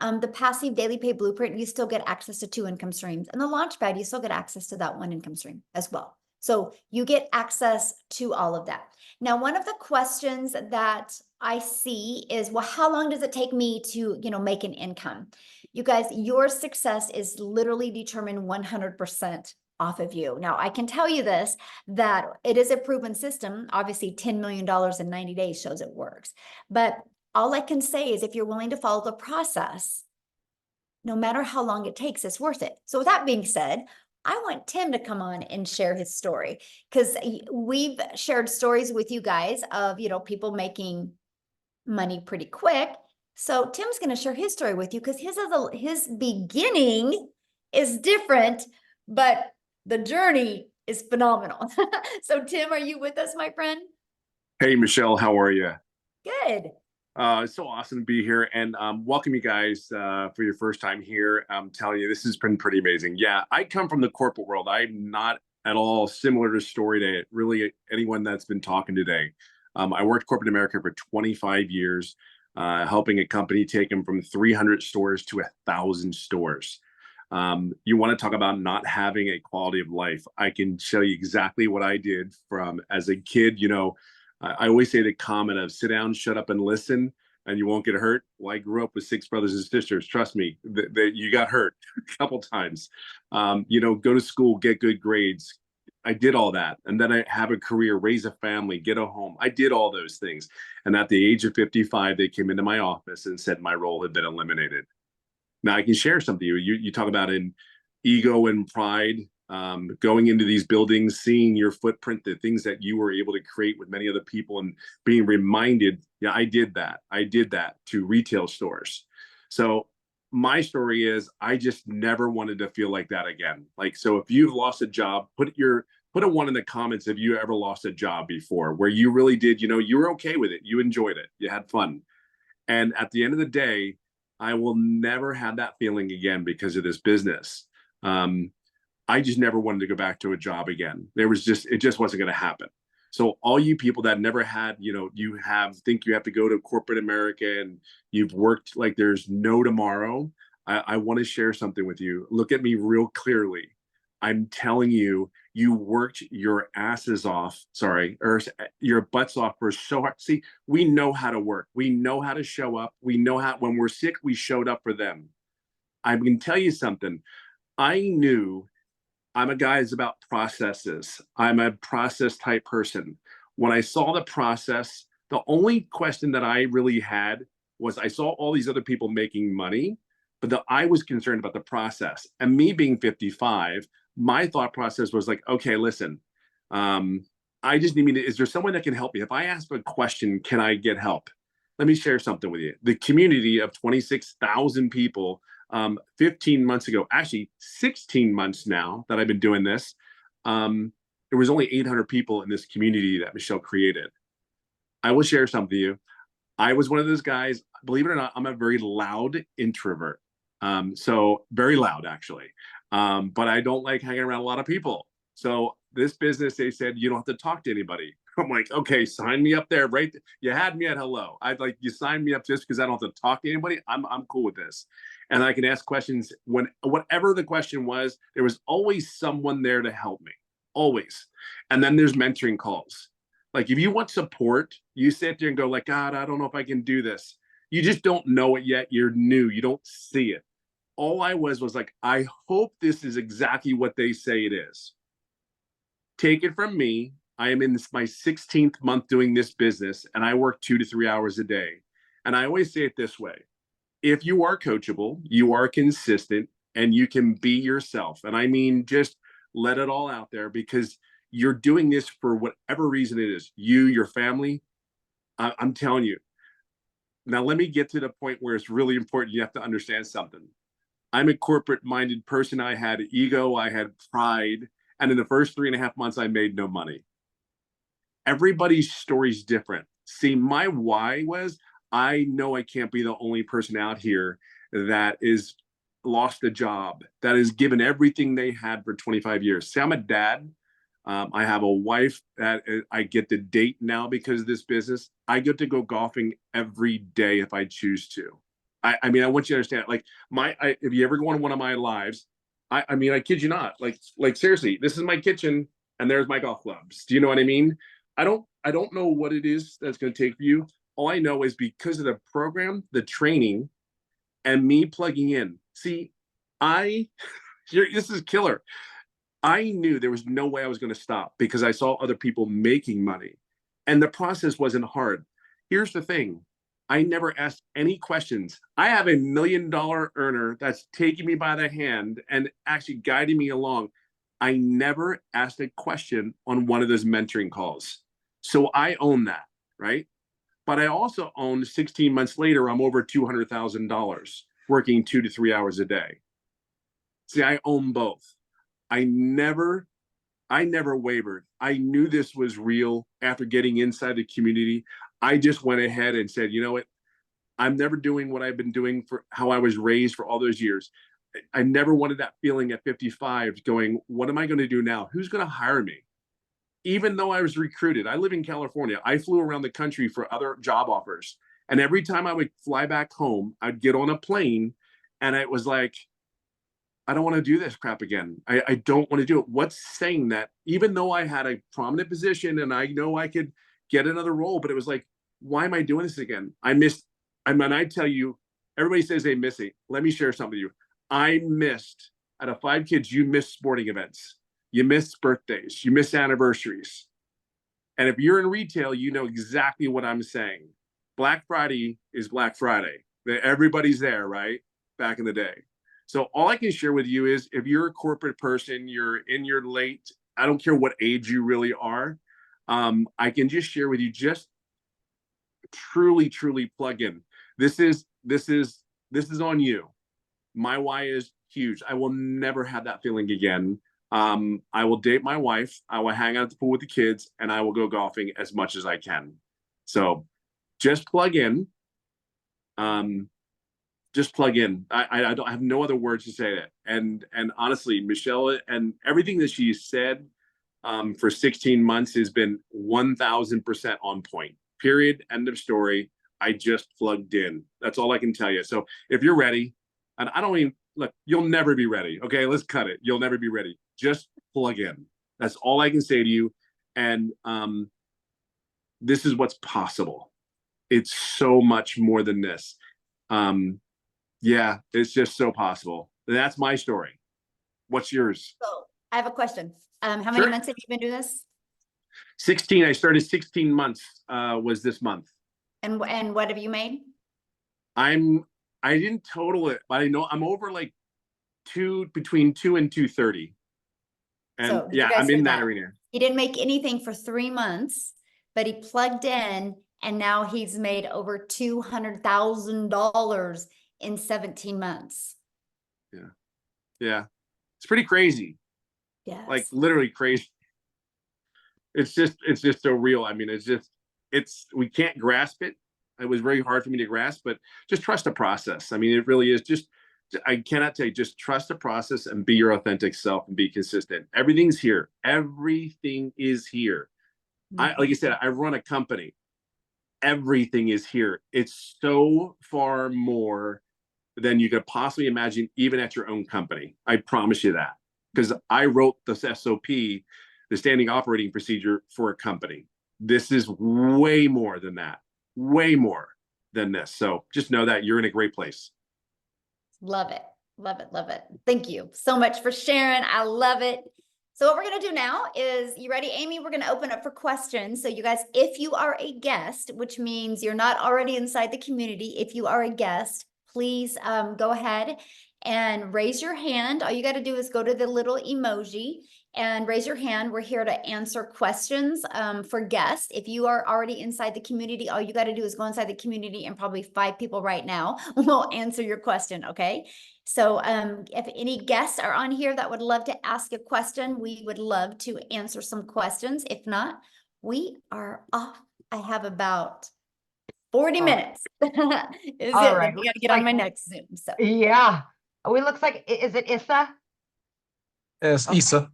The passive daily pay blueprint, you still get access to 2 income streams. And the launchpad, you still get access to that 1 income stream as well. So you get access to all of that. Now, one of the questions that I see is, well, how long does it take me to, make an income? You guys, your success is literally determined 100% off of you. Now, I can tell you this, that it is a proven system. Obviously, $10 million in 90 days shows it works. But all I can say is, if you're willing to follow the process, no matter how long it takes, it's worth it. So with that being said, I want Tim to come on and share his story, because we've shared stories with you guys of, people making money pretty quick. So Tim's going to share his story with you, because his beginning is different, but the journey is phenomenal. So Tim, are you with us, my friend? Hey, Michelle, how are you? Good. It's so awesome to be here, and welcome you guys for your first time here. I'm telling you, this has been pretty amazing. Yeah, I come from the corporate world. I'm not at all similar to story to really anyone that's been talking today. I worked corporate America for 25 years, helping a company take them from 300 stores to 1,000 stores. You want to talk about not having a quality of life? I can show you exactly what I did from as a kid. I always say the comment of sit down, shut up, and listen, and you won't get hurt. Well, I grew up with 6 brothers and sisters. Trust me, that you got hurt a couple times. Go to school, get good grades. I did all that. And then I have a career, raise a family, get a home. I did all those things. And at the age of 55, they came into my office and said my role had been eliminated. Now I can share something to you. You talk about an ego and pride. Going into these buildings, seeing your footprint, the things that you were able to create with many other people, and being reminded, yeah, I did that. I did that to retail stores. So my story is, I just never wanted to feel like that again. So if you've lost a job, put a 1 in the comments if you ever lost a job before, where you really did, you were okay with it. You enjoyed it. You had fun. And at the end of the day, I will never have that feeling again because of this business. I just never wanted to go back to a job again. It just wasn't going to happen. So all you people that never had, think you have to go to corporate America and you've worked like there's no tomorrow. I want to share something with you. Look at me real clearly. I'm telling you, you worked your asses off, or your butts off for so hard. See, we know how to work. We know how to show up. We know how, when we're sick, we showed up for them. I can tell you something. I knew I'm a guy that's about processes. I'm a process type person. When I saw the process, the only question that I really had was, I saw all these other people making money, but I was concerned about the process. And me being 55, my thought process was like, okay, listen, I just need is there someone that can help me? If I ask a question, can I get help? Let me share something with you. The community of 26,000 people, 15 months ago, actually 16 months now that I've been doing this, there was only 800 people in this community that Michelle created. I will share something with you. I was one of those guys, believe it or not, I'm a very loud introvert. So very loud, actually. But I don't like hanging around a lot of people. So this business, they said, you don't have to talk to anybody. I'm like, okay, sign me up there, right? You had me at hello. I'd like, you signed me up just because I don't have to talk to anybody. I'm cool with this. And I can ask questions whatever the question was, there was always someone there to help me, always. And then there's mentoring calls. Like if you want support, you sit there and go like, God, I don't know if I can do this. You just don't know it yet. You're new. You don't see it. All I was like, I hope this is exactly what they say it is. Take it from me. I am in my 16th month doing this business, and I work 2 to 3 hours a day. And I always say it this way. If you are coachable, you are consistent, and you can be yourself. And I mean, just let it all out there, because you're doing this for whatever reason it is, you, your family. I'm telling you. Now, let me get to the point where it's really important. You have to understand something. I'm a corporate minded person. I had ego, I had pride. And in the first 3.5 months, I made no money. Everybody's story is different. See, my why was, I know I can't be the only person out here that is lost a job, that is given everything they had for 25 years. See, I'm a dad. I have a wife that I get to date now because of this business. I get to go golfing every day if I choose to. I mean, I want you to understand, like if you ever go on one of my lives, I mean, I kid you not, like seriously, this is my kitchen and there's my golf clubs. Do you know what I mean? I don't know what it is that's going to take for you. All I know is because of the program, the training, and me plugging in. See, this is killer. I knew there was no way I was going to stop because I saw other people making money, and the process wasn't hard. Here's the thing. I never asked any questions. I have $1 million earner that's taking me by the hand and actually guiding me along. I never asked a question on one of those mentoring calls. So I own that, right? But I also own 16 months later, I'm over $200,000 working 2 to 3 hours a day. See, I own both. I never wavered. I knew this was real after getting inside the community. I just went ahead and said, you know what? I'm never doing what I've been doing for how I was raised for all those years. I never wanted that feeling at 55 going, what am I going to do now? Who's going to hire me? Even though I was recruited, I live in California. I flew around the country for other job offers. And every time I would fly back home, I'd get on a plane and it was like, I don't want to do this crap again. I don't want to do it. What's saying that even though I had a prominent position and I know I could get another role, but it was like, why am I doing this again? I mean, I tell you, everybody says they miss it. Let me share something with you. I missed, out of 5 kids, you missed sporting events. You missed birthdays. You missed anniversaries. And if you're in retail, you know exactly what I'm saying. Black Friday is Black Friday. Everybody's there, right? Back in the day. So all I can share with you is if you're a corporate person, you're in your late, I don't care what age you really are, I can just share with you, just truly plug in. This is on you. My why is huge. I will never have that feeling again. I will date my wife. I will hang out at the pool with the kids, and I will go golfing as much as I can. So just plug in. Just plug in. I don't have no other words to say that. And honestly, Michelle and everything that she said for 16 months has been 1000% on point. Period. End of story. I just plugged in. That's all I can tell you. So if you're ready, and I don't even look, you'll never be ready. Okay, let's cut it. You'll never be ready. Just plug in. That's all I can say to you. And this is what's possible. It's so much more than this. Yeah, it's just so possible. That's my story. What's yours? So I have a question. How many Sure. months have you been doing this? 16. I started 16 months was this month. And what have you made? I didn't total it, but I know I'm over like between 2 and 230. And So did you yeah, guys I'm hear in that that? arena. He didn't make anything for 3 months, but he plugged in and now he's made over $200,000 in 17 months. Yeah. It's pretty crazy. Yes. Like literally crazy. It's just so real. I mean, we can't grasp it. It was very hard for me to grasp, but just trust the process. I mean, it really is I cannot tell you, just trust the process and be your authentic self and be consistent. Everything's here. Everything is here. Like I said, I run a company. Everything is here. It's so far more than you could possibly imagine, even at your own company. I promise you that. Because I wrote the SOP, the standing operating procedure, for a company. This is way more than that. Way more than this. So just know that you're in a great place. Love it. Love it. Love it. Thank you so much for sharing. I love it. So what we're going to do now is, you ready, Amy? We're going to open up for questions. So you guys, if you are a guest, which means you're not already inside the community, if you are a guest, please go ahead and raise your hand. All you got to do is go to the little emoji and raise your hand. We're here to answer questions for guests. If you are already inside the community, all you got to do is go inside the community, and probably 5 people right now will answer your question, okay? So if any guests are on here that would love to ask a question, we would love to answer some questions. If not, we are off. I have about 40 minutes. Is All it? right. We got to get on my next Zoom. So Yeah. Oh, it looks like, is it Issa? Yes, Okay. Issa.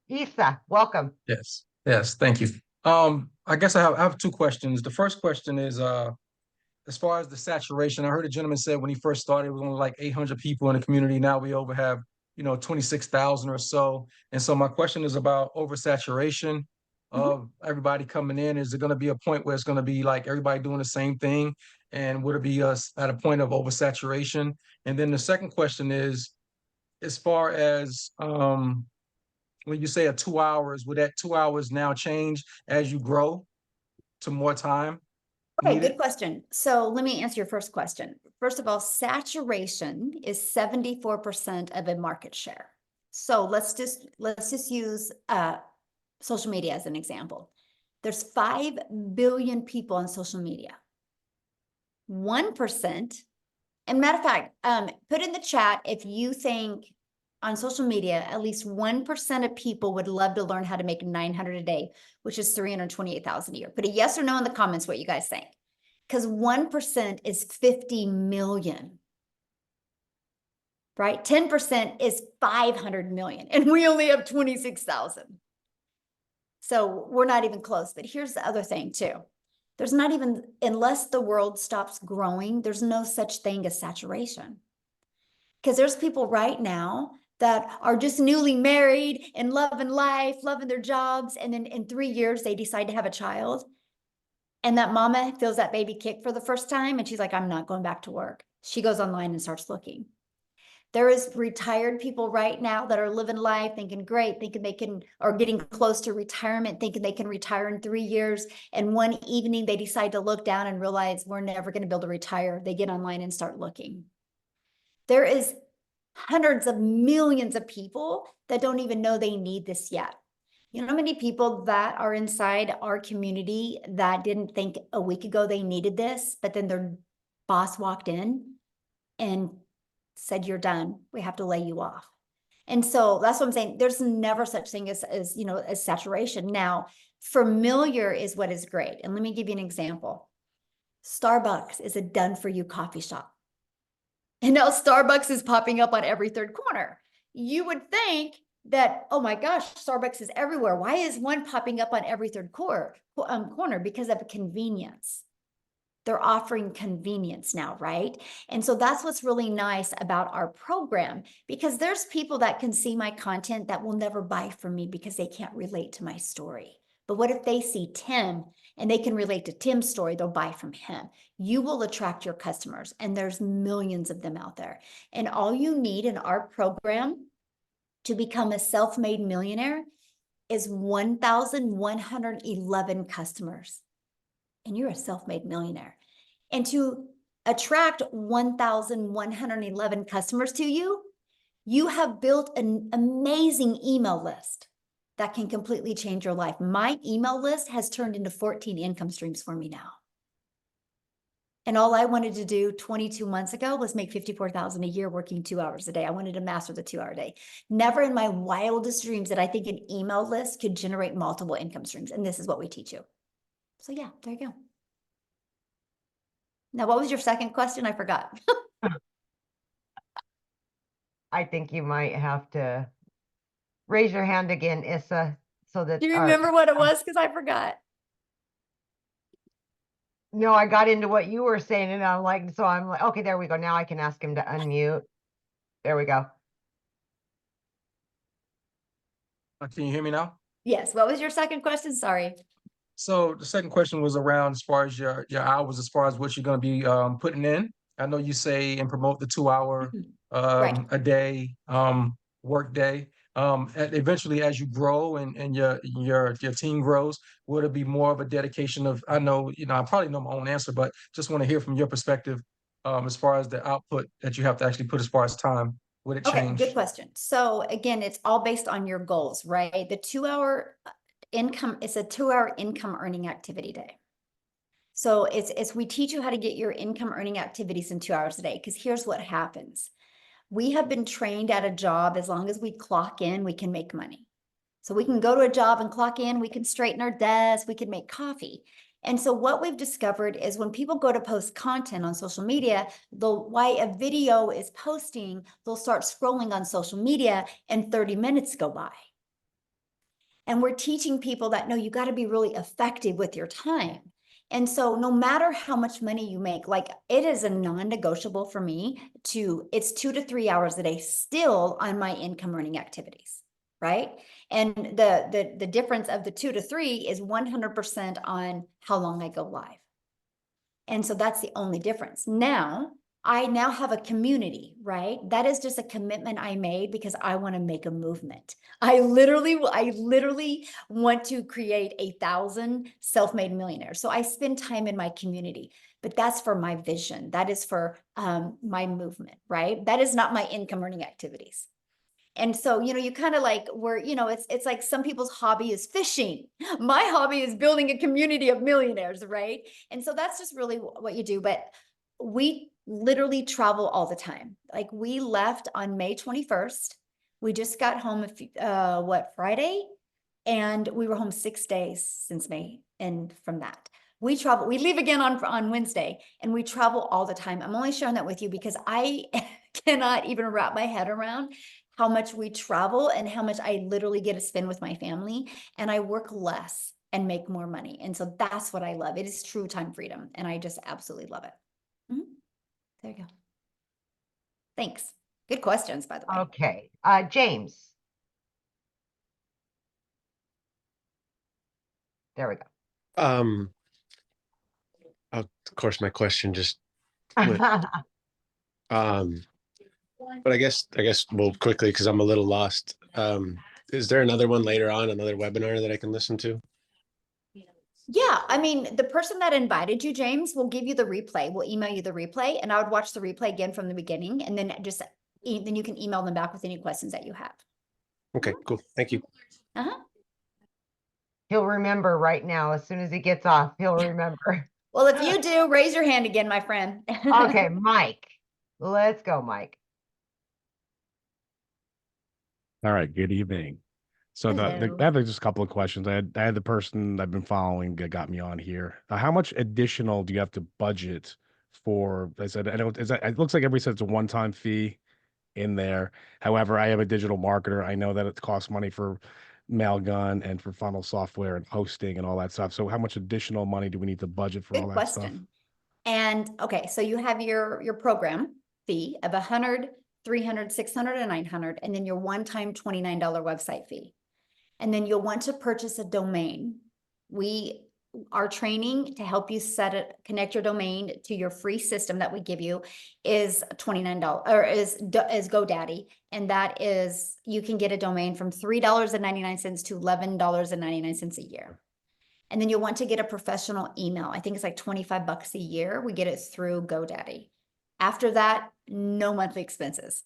Issa, welcome. Yes, yes, thank you. I guess I have 2 questions. The first question is, as far as the saturation, I heard a gentleman said when he first started, it was only like 800 people in the community. Now we over have, 26,000 or so. And so my question is about oversaturation of everybody coming in. Is it going to be a point where it's going to be like everybody doing the same thing? And would it be us at a point of oversaturation? And then the second question is, as far as when you say a 2 hours, would that 2 hours now change as you grow to more time okay, needed? good question. So let me answer your first question. First of all, saturation is 74% of a market share. So let's just use social media as an example. There's 5 billion people on social media. 1%, and matter of fact, put in the chat if you think on social media, at least 1% of people would love to learn how to make 900 a day, which is 328,000 a year. Put a yes or no in the comments what you guys think. Because 1% is 50 million, right? 10% is 500 million, and we only have 26,000. So we're not even close. But here's the other thing too. There's not even, unless the world stops growing, there's no such thing as saturation. Because there's people right now that are just newly married and loving life, loving their jobs. And then in 3 years, they decide to have a child. And that mama feels that baby kick for the first time. And she's like, I'm not going back to work. She goes online and starts looking. There is retired people right now that are living life, thinking great, thinking they can, or getting close to retirement, thinking they can retire in 3 years. And one evening they decide to look down and realize we're never going to be able to retire. They get online and start looking. There is hundreds of millions of people that don't even know they need this yet. You know how many people that are inside our community that didn't think a week ago they needed this, but then their boss walked in and said, you're done. We have to lay you off. And so that's what I'm saying. There's never such thing as saturation. Now, familiar is what is great. And let me give you an example. Starbucks is a done for you coffee shop. And now Starbucks is popping up on every 3rd corner. You would think that, oh my gosh, Starbucks is everywhere. Why is one popping up on every 3rd corner? Because of convenience. They're offering convenience now, right? And so that's what's really nice about our program, because there's people that can see my content that will never buy from me because they can't relate to my story. But what if they see Tim and they can relate to Tim's story? They'll buy from him. You will attract your customers, and there's millions of them out there. And all you need in our program to become a self-made millionaire is 1,111 customers. And you're a self-made millionaire. And to attract 1,111 customers to you, you have built an amazing email list that can completely change your life. My email list has turned into 14 income streams for me now. And all I wanted to do 22 months ago was make 54,000 a year working 2 hours a day. I wanted to master the 2-hour day. Never in my wildest dreams did I think an email list could generate multiple income streams. And this is what we teach you. So yeah, there you go. Now, what was your second question? I forgot. I think you might have to raise your hand again, Issa, so that. Do you remember what it was? Because I forgot. No, I got into what you were saying, and I'm like, okay, there we go. Now I can ask him to unmute. There we go. Can you hear me now? Yes. What was your second question? Sorry. So the second question was around as far as your hours, as far as what you're going to be putting in. I know you say and promote the 2-hour Right. a day work day. Eventually, as you grow and your team grows, would it be more of a dedication of? I know I probably know my own answer, but just want to hear from your perspective as far as the output that you have to actually put as far as time. Would it Okay, change? good question. So again, it's all based on your goals, right? The 2 hour income, it's a 2 hour income earning activity day. So it's we teach you how to get your income earning activities in 2 hours a day. Because here's what happens. We have been trained at a job, as long as we clock in, we can make money. So we can go to a job and clock in, we can straighten our desk, we can make coffee. And so what we've discovered is when people go to post content on social media, while a video is posting, they'll start scrolling on social media and 30 minutes go by. And we're teaching people that, no, you got to be really effective with your time. And so no matter how much money you make, like it is a non-negotiable for me it's 2 to 3 hours a day still on my income earning activities, right? And the difference of the 2 to 3 is 100% on how long I go live. And so that's the only difference. I now have a community, right? That is just a commitment I made because I want to make a movement. I literally want to create 1,000 self-made millionaires. So I spend time in my community, but that's for my vision. That is for my movement, right? That is not my income earning activities. And so, you kind of like it's like some people's hobby is fishing. My hobby is building a community of millionaires, right? And so that's just really what you do. But we literally travel all the time. Like we left on May 21st. We just got home Friday? And we were home 6 days since May. And from that, we leave again on Wednesday, and we travel all the time. I'm only sharing that with you because I cannot even wrap my head around how much we travel and how much I literally get to spend with my family, and I work less and make more money. And so that's what I love. It is true time freedom, and I just absolutely love it. There you go. Thanks. Good questions, by the way. Okay. James. There we go. Of course, my question just went. But I guess well, quickly, because I'm a little lost. Is there another one later on, another webinar that I can listen to? Yeah, I mean, the person that invited you, James, will give you the replay. We'll email you the replay, and I would watch the replay again from the beginning, and then then you can email them back with any questions that you have. Okay, cool. Thank you. He'll remember right now. As soon as he gets off, he'll remember. Well, if you do, raise your hand again, my friend. Okay, Mike. Let's go, Mike. All right, good evening. So Hello. I have just a couple of questions. I had the person I've been following that got me on here. How much additional do you have to budget for? I said, I know it looks like everybody said it's a one-time fee in there. However, I am a digital marketer. I know that it costs money for Mailgun and for funnel software and hosting and all that stuff. So how much additional money do we need to budget for all Good that stuff? question. And okay, so you have your program fee of 100, 300, 600, and 900, and then your one-time $29 website fee. And then you'll want to purchase a domain. Our training to help you connect your domain to your free system that we give you is $29 or is GoDaddy. And that is, you can get a domain from $3.99 to $11.99 a year. And then you'll want to get a professional email. I think it's like $25 a year. We get it through GoDaddy. After that, no monthly expenses.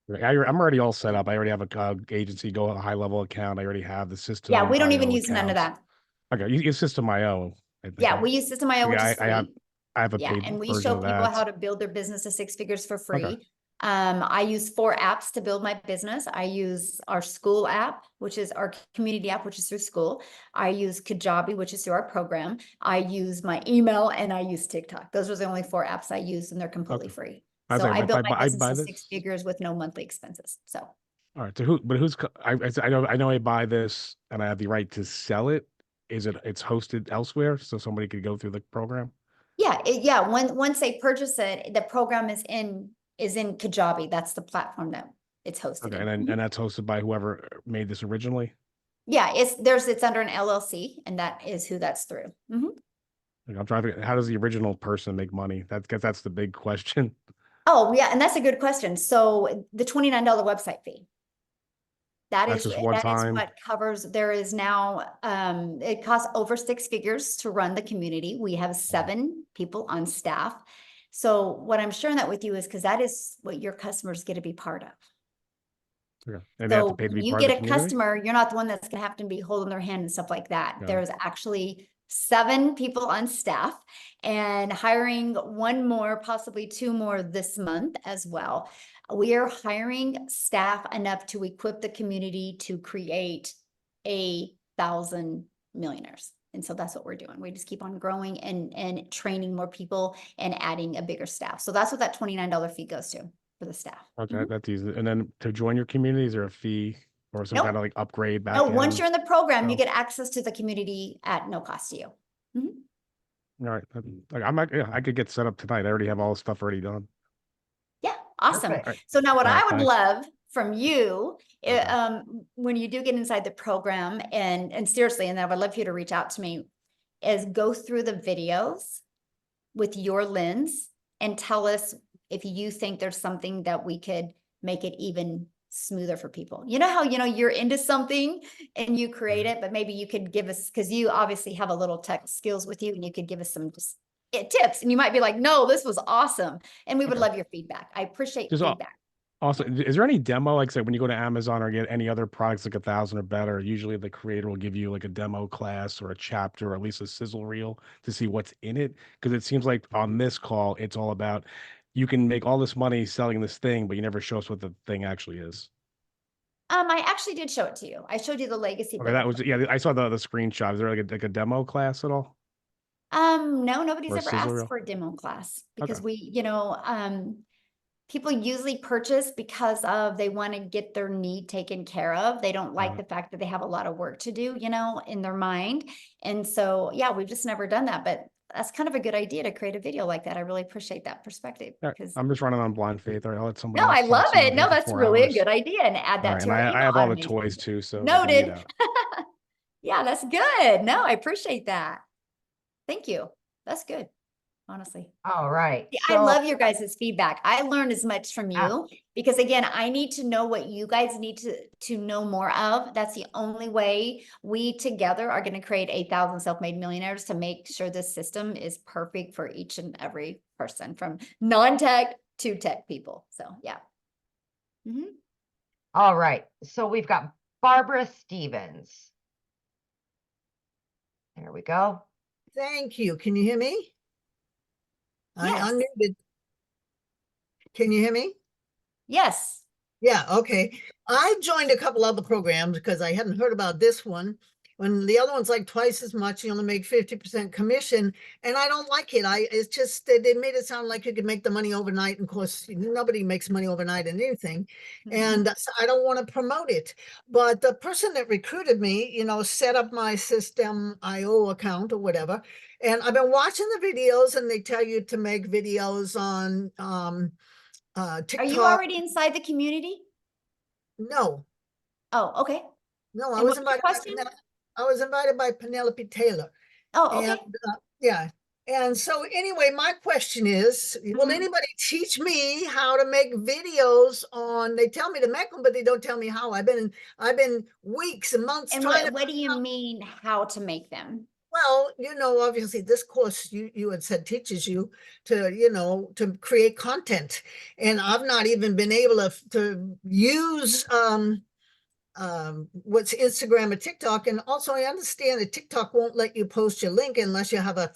I'm already all set up. I already have a agency, a high level account. I already have the system. Yeah, we don't even IO use none of accounts. that. Okay, you use System IO. Yeah, we use System IO, which is free. I have a Yeah, paid and we version show of people that. how to build their business to 6 figures for free. Okay. I use 4 apps to build my business. I use our school app, which is our community app, which is through school. I use Kajabi, which is through our program. I use my email, and I use TikTok. Those are the only 4 apps I use, and they're completely free. So I built my business to 6 figures with no monthly expenses. So. All right. So I know I buy this and I have the right to sell it. It's hosted elsewhere, so somebody could go through the program? Yeah. Once they purchase it, the program is in Kajabi. That's the platform that it's hosted Okay, in. and that's hosted by whoever made this originally? Yeah, it's under an LLC, and that is who that's through. Like, I'm driving. How does the original person make money? That's the big question. Oh, yeah, and that's a good question. So the $29 website fee. That's just one time? What covers. There is now, it costs over 6 figures to run the community. We have 7 people on staff. So what I'm sharing that with you is because that is what your customers get to be part of. Okay. And they have to So pay to when be you part of get the a community? customer, you're not the one that's gonna have to be holding their hand and stuff like that. Yeah. There's actually 7 people on staff and hiring 1 more, possibly 2 more this month as well. We are hiring staff enough to equip the community to create 1,000 millionaires. And so that's what we're doing. We just keep on growing and training more people and adding a bigger staff. So that's what that $29 fee goes to for the staff. Okay, Mhm. that's easy. And then to join your community, is there a fee or some kind Nope. of like upgrade back No, once end? you're in the program, you Oh. get access to the community at no cost to you. Mhm. All right. Like I'm not, yeah, I could get set up tonight. I already have all the stuff already done. Yeah, awesome. Perfect. All right. So now what All right, I would thanks. love from you, Okay. when you do get inside the program and seriously, and I would love for you to reach out to me, is go through the videos with your lens and tell us if you think there's something that we could make it even smoother for people. You know how, you're into something and you create it, but maybe you could give us, because you obviously have a little tech skills with you, and you could give us some just tips, and you might be like, no, this was awesome. And we would Okay. love your feedback. I appreciate Just feedback. also, is there any demo, like say when you go to Amazon or get any other products like 1,000 or better, usually the creator will give you like a demo class or a chapter or at least a sizzle reel to see what's in it? Because it seems like on this call, it's all about you can make all this money selling this thing, but you never show us what the thing actually is. I actually did show it to you. I showed you the legacy Okay, book. that was, yeah, I saw the screenshot. Is there like a demo class at all? No, nobody's Or a ever sizzle asked reel? for a demo class because Okay. people usually purchase because of they want to get their need taken care of. They don't like the fact that they have a lot of work to do, in their mind. And so, yeah, we've just never done that, but that's kind of a good idea to create a video like that. I really appreciate that perspective All right, because I'm just running on blind faith. All right, I'll let no, somebody else I talk love so I'm not it. here No, for that's 4 really a hours. good idea. And add All that right, to and our I email have all the automation. toys too, so we can Noted. eat out. Yeah, that's good. No, I appreciate that. Thank you. That's good, honestly. All right. Yeah, I love your guys' feedback. I learned as much from Ah. you because again, I need to know what you guys need to know more of. That's the only way we together are going to create 1,000 self-made millionaires to make sure this system is perfect for each and every person from non-tech to tech people. So yeah. Mhm. All right. So we've got Barbara Stevens. There we go. Thank you. Can you hear me? I Yes. unmuted. Can you hear me? Yes. Yeah, okay. I joined a couple other programs because I hadn't heard about this one. When the other one's like twice as much, you only make 50% commission, and I don't like it. It's just they made it sound like you could make the money overnight, and of course, nobody makes money overnight in anything, and so I don't want to promote it. But the person that recruited me, set up my System.io account or whatever, and I've been watching the videos, and they tell you to make videos on TikTok. Are you already inside the community? No. Oh, okay. No, I And was what's your invited by question? I was invited by Penelope Taylor. Oh, And okay. yeah. And so anyway, my question is, will Mhm. anybody teach me how to make videos on, they tell me to make them, but they don't tell me how. I've been weeks and months And trying to, what do you mean how to make them? well, obviously this course you had said teaches you to, to create content. And I've not even been able to use what's Instagram or TikTok. And also I understand that TikTok won't let you post your link unless you have a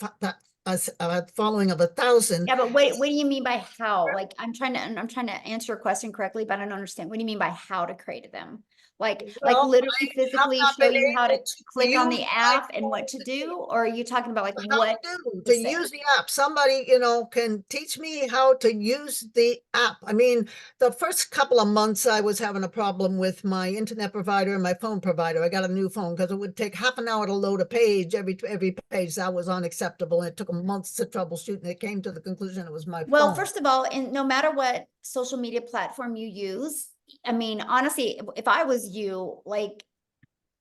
following of 1,000. Yeah, but what do you mean by how? Like I'm trying to answer your question correctly, but I don't understand. What do you mean by how to create them? Like Well, literally I have physically not show been you how to able to click on use the my app and what to do? Or are you talking about like how what to say? use the app. Somebody, can teach me how to use the app. I mean, the first couple of months I was having a problem with my internet provider and my phone provider. I got a new phone because it would take half an hour to load a page. Every page. That was unacceptable. And it took months to troubleshoot, and it came to the conclusion it was my Well, phone. first of all, and no matter what social media platform you use, I mean, honestly, if I was you, like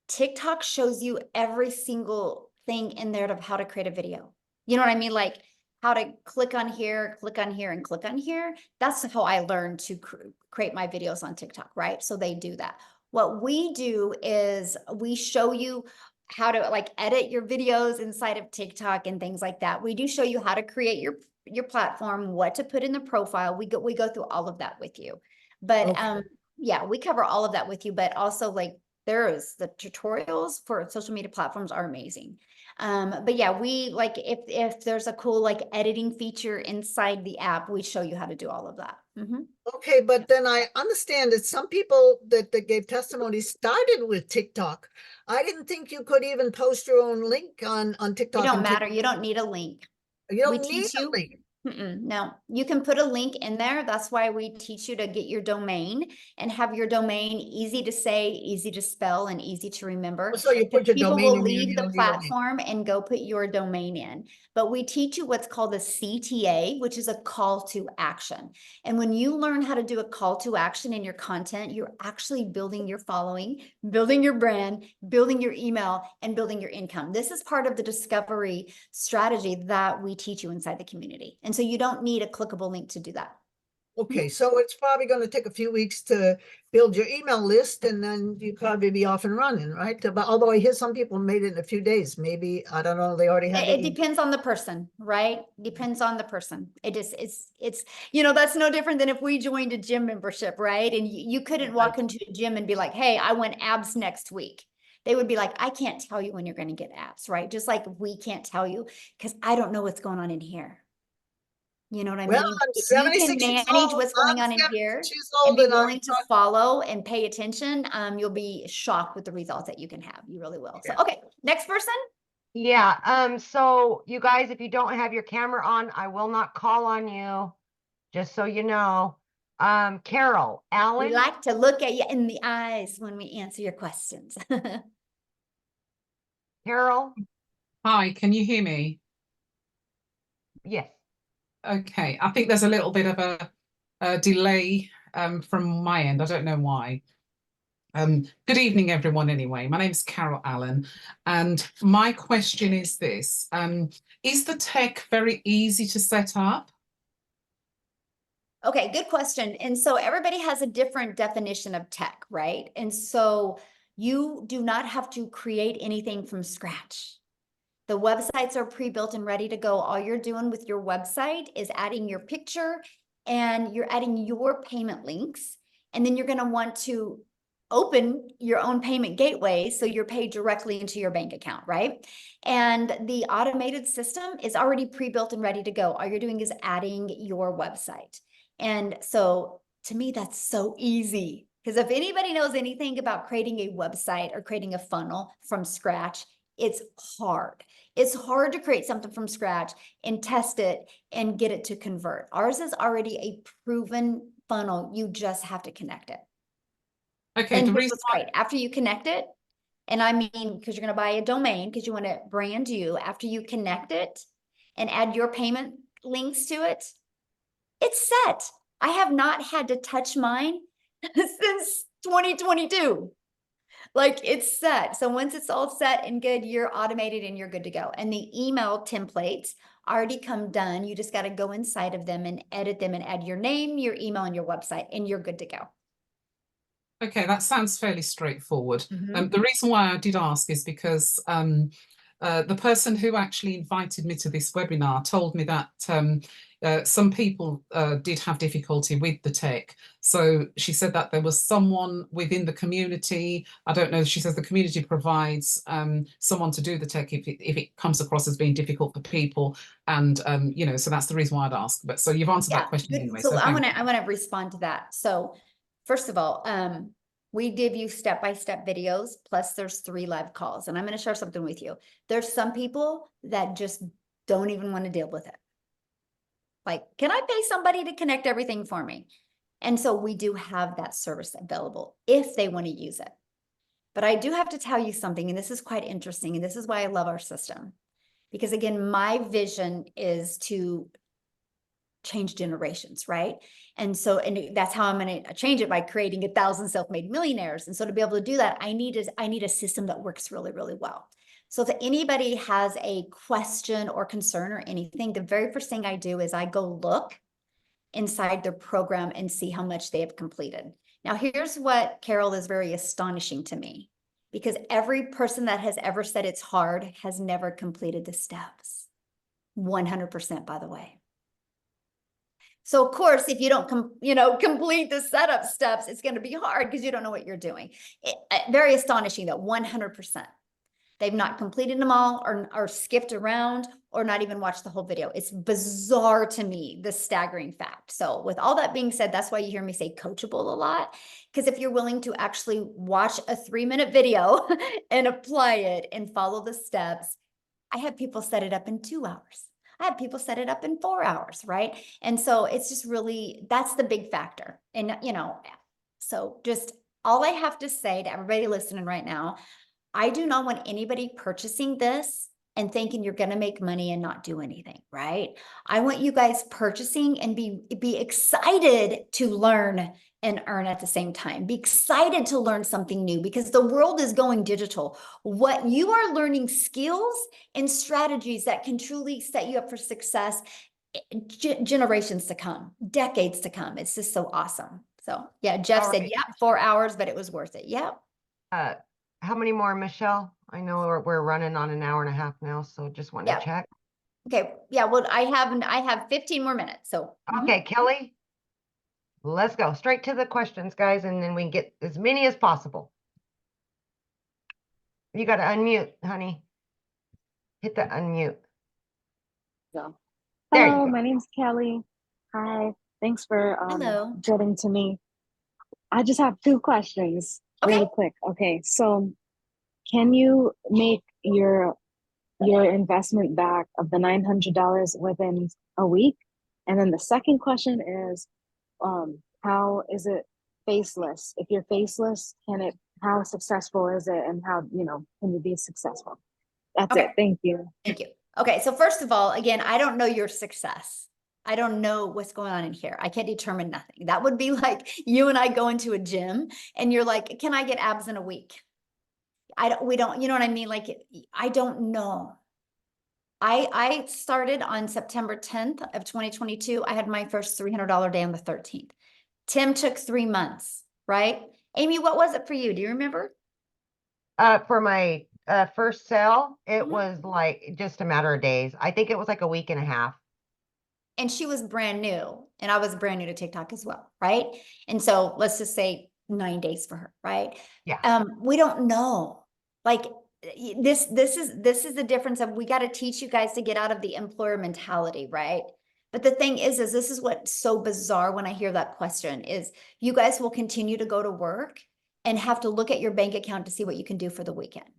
TikTok shows you every single thing in there of how to create a video. You know what I mean? Like how to click on here, and click on here. That's how I learned to create my videos on TikTok, right? So they do that. What we do is we show you how to like edit your videos inside of TikTok and things like that. We do show you how to create your your platform, what to put in the profile. We go through all of that with you. But Okay. yeah, we cover all of that with you, but also like the tutorials for social media platforms are amazing. But yeah, we like if there's a cool like editing feature inside the app, we show you how to do all of that. Okay, but then I understand that some people that gave testimony started with TikTok. I didn't think you could even post your own link on It TikTok. don't and matter. You don't need a link. You We don't need teach a you. link. No, you can put a link in there. That's why we teach you to get your domain and have your domain easy to say, easy to spell, and easy to remember. So you put Because your people domain will in there, leave you the don't need a link. platform and go put your domain in. But we teach you what's called a CTA, which is a call to action. And when you learn how to do a call to action in your content, you're actually building your following, building your brand, building your email, and building your income. This is part of the discovery strategy that we teach you inside the community. And so you don't need a clickable link to do that. Okay, so it's probably going to take a few weeks to build your email list, and then you probably be off and running, right? But although I hear some people made it in a few days, maybe, I don't know, they already have It depends on the person, right? Depends on the person. It's, you know, that's no different than if we joined a gym membership, right? And you couldn't walk into a gym and be like, hey, I want abs next week. They would be like, I can't tell you when you're going to get abs, right? Just like we can't tell you because I don't know what's going on in here. You know what I Well, mean? I'm If you 76 can years manage old. what's going I'm on in 76 here years and old, be and willing to follow and pay attention, you'll be shocked with the results that you can have. You really will. So, Yeah. okay, next person. Yeah, so you guys, if you don't have your camera on, I will not call on you, just so you know. Carol, We Alan, like to look at you in the eyes when we answer your questions. Carol, Hi, can you hear me? yes. Okay, I think there's a little bit of a delay from my end. I don't know why. Good evening, everyone, anyway. My name is Carol Allen, and my question is this. Is the tech very easy to set up? Okay, good question. And so everybody has a different definition of tech, right? And so you do not have to create anything from scratch. The websites are pre-built and ready to go. All you're doing with your website is adding your picture and you're adding your payment links. And then you're going to want to open your own payment gateway so you're paid directly into your bank account, right? And the automated system is already pre-built and ready to go. All you're doing is adding your website. And so to me, that's so easy. Because if anybody knows anything about creating a website or creating a funnel from scratch, it's hard. It's hard to create something from scratch and test it and get it to convert. Ours is already a proven funnel. You just have to connect it. Okay, And the here's reason what's great. After you connect it, and I mean, because you're going to buy a domain because you want to brand you, after you connect it and add your payment links to it, it's set. I have not had to touch mine since 2022. Like it's set. So once it's all set and good, you're automated and you're good to go. And the email templates already come done. You just got to go inside of them and edit them and add your name, your email, and your website, and you're good to go. Okay, that sounds fairly straightforward. Mhm. The reason why I did ask is because the person who actually invited me to this webinar told me that some people did have difficulty with the tech. So she said that there was someone within the community, I don't know, she says the community provides someone to do the tech if it comes across as being difficult for people. And, you know, so that's the reason why I'd asked. But so you've answered that question good. anyway. So So I thank want to respond to that. So first of all, we give you step-by-step videos, plus there's 3 live calls. And I'm going to share something with you. There's some people that just don't even want to deal with it. Like, can I pay somebody to connect everything for me? And so we do have that service available if they want to use it. But I do have to tell you something, and this is quite interesting, and this is why I love our system. Because again, my vision is to change generations, right? And so, and that's how I'm going to change it by creating 1,000 self-made millionaires. And so to be able to do that, I need a system that works really, really well. So if anybody has a question or concern or anything, the very first thing I do is I go look inside their program and see how much they have completed. Now, here's what, Carol, is very astonishing to me, because every person that has ever said it's hard has never completed the steps. 100%, by the way. So of course, if you don't complete the setup steps, it's going to be hard because you don't know what you're doing. Very astonishing that 100%. They've not completed them all or skipped around or not even watched the whole video. It's bizarre to me, the staggering fact. So with all that being said, that's why you hear me say coachable a lot. Because if you're willing to actually watch a 3-minute video and apply it and follow the steps, I have people set it up in 2 hours. I have people set it up in 4 hours, right? And so it's just really, that's the big factor. And, so just all I have to say to everybody listening right now, I do not want anybody purchasing this and thinking you're going to make money and not do anything, right? I want you guys purchasing and be excited to learn and earn at the same time. Be excited to learn something new because the world is going digital. What you are learning skills and strategies that can truly set you up for success generations to come, decades to come. It's just so awesome. So yeah, Jeff All said, right. yeah, 4 hours, but it was worth it. Yep. How many more, Michelle? I know we're running on an hour and a half now, so just wanted Yeah. to check. Okay, yeah, well, I have 15 more minutes, so. Okay, Kelly, let's go straight to the questions, guys, and then we can get as many as possible. You got to unmute, honey. Hit the unmute. So, There you hello, go. my name's Kelly. Hi, thanks for Hello. getting to me. I just have 2 questions Okay. really quick. Okay, so can you make your investment back of the $900 within a week? And then the second question is, how is it faceless? If you're faceless, how successful is it, and how, can you be successful? That's Okay. it. Thank you. Thank you. Okay, so first of all, again, I don't know your success. I don't know what's going on in here. I can't determine nothing. That would be like you and I go into a gym and you're like, can I get abs in a week? We don't, you know what I mean? Like, I don't know. I started on September 10th of 2022. I had my first $300 day on the 13th. Tim took 3 months, right? Amy, what was it for you? Do you remember? For my first sale, it Mhm. was like just a matter of days. I think it was like a week and a half. And she was brand new and I was brand new to TikTok as well, right? And so let's just say 9 days for her, right? Yeah. We don't know. Like this is the difference of we got to teach you guys to get out of the employer mentality, right? But the thing is this is what's so bizarre when I hear that question is you guys will continue to go to work and have to look at your bank account to see what you can do for the weekend.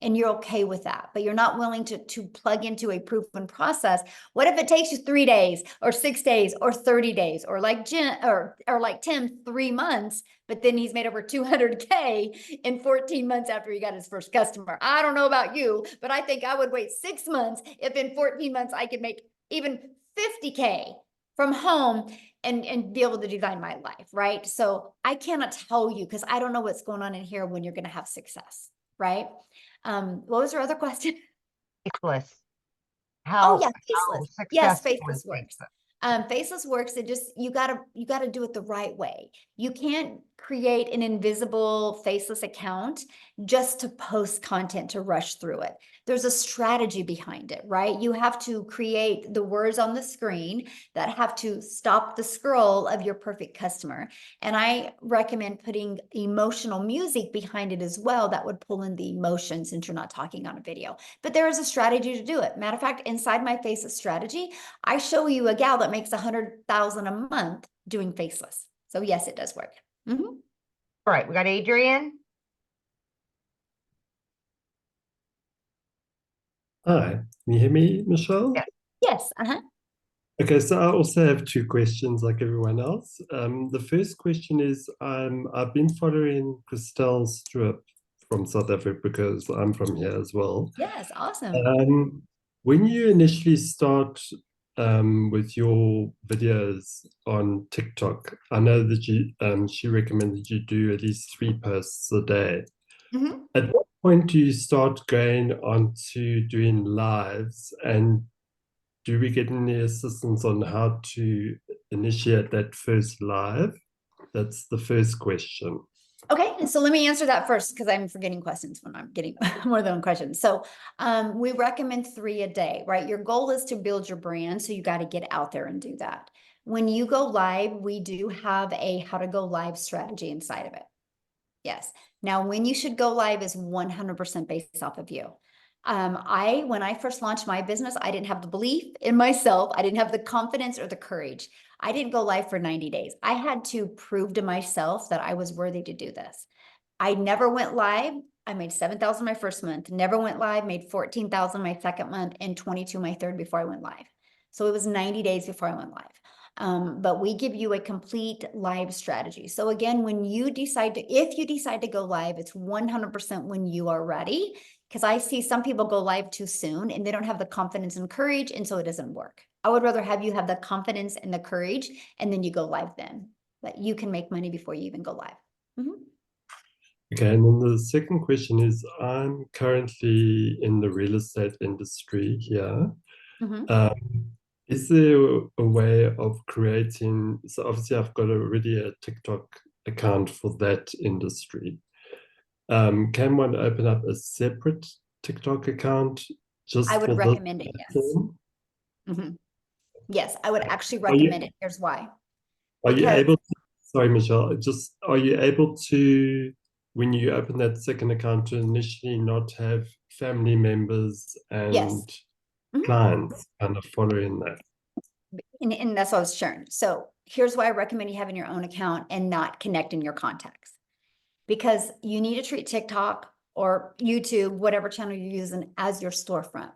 And you're okay with that, but you're not willing to plug into a proven process. What if it takes you 3 days or 6 days or 30 days or like Jen or like Tim 3 months, but then he's made over 200K in 14 months after he got his first customer. I don't know about you, but I think I would wait 6 months if in 14 months I could make even 50K from home and be able to design my life, right? So I cannot tell you because I don't know what's going on in here when you're going to have success, right? What was your other question? Faceless. Oh yeah, How faceless. Yes, successful faceless is works. faceless? Faceless works. It just you gotta do it the right way. You can't create an invisible faceless account just to post content to rush through it. There's a strategy behind it, right? You have to create the words on the screen that have to stop the scroll of your perfect customer. And I recommend putting emotional music behind it as well that would pull in the emotions since you're not talking on a video. But there is a strategy to do it. Matter of fact, inside my faceless strategy, I show you a gal that makes $100,000 a month doing faceless. So yes, it does work. All right, we got Adrian. Hi, can you hear me, Michelle? Yes. Yes. Okay, so I also have 2 questions like everyone else. The first question is I've been following Christelle Strip from South Africa because I'm from here as well. Yes, awesome. When you initially start with your videos on TikTok, I know that she recommended you do at least 3 posts a day. Mhm. At what point do you start going on to doing lives, and do we get any assistance on how to initiate that first live? That's the first question. Okay, so let me answer that first because I'm forgetting questions when I'm getting more than one question. So we recommend 3 a day, right? Your goal is to build your brand, so you got to get out there and do that. When you go live, we do have a how to go live strategy inside of it. Yes. Now, when you should go live is 100% based off of you. When I first launched my business, I didn't have the belief in myself. I didn't have the confidence or the courage. I didn't go live for 90 days. I had to prove to myself that I was worthy to do this. I never went live. I made 7,000 my first month, never went live, made 14,000 my second month, and 22 my third before I went live. So it was 90 days before I went live. But we give you a complete live strategy. So again, when you decide to, if you decide to go live, it's 100% when you are ready. Because I see some people go live too soon and they don't have the confidence and courage, and so it doesn't work. I would rather have you have the confidence and the courage, and then you go live then. That you can make money before you even go live. Mm-hmm. Okay, and then the second question is, I'm currently in the real estate industry here. Mm-hmm. Is there a way of creating, so obviously I've got already a TikTok account for that industry. Can one open up a separate TikTok account just I would for this recommend it, yes. platform? Mm-hmm. Yes, I would actually Are you- recommend it. Here's why. Are you Because able to, sorry, Michelle, just, are you able to, when you open that second account, to initially not have family members and yes. Mhm. clients kind of following that? And that's what I was sharing. So here's why I recommend you having your own account and not connecting your contacts. Because you need to treat TikTok or YouTube, whatever channel you're using, as your storefront.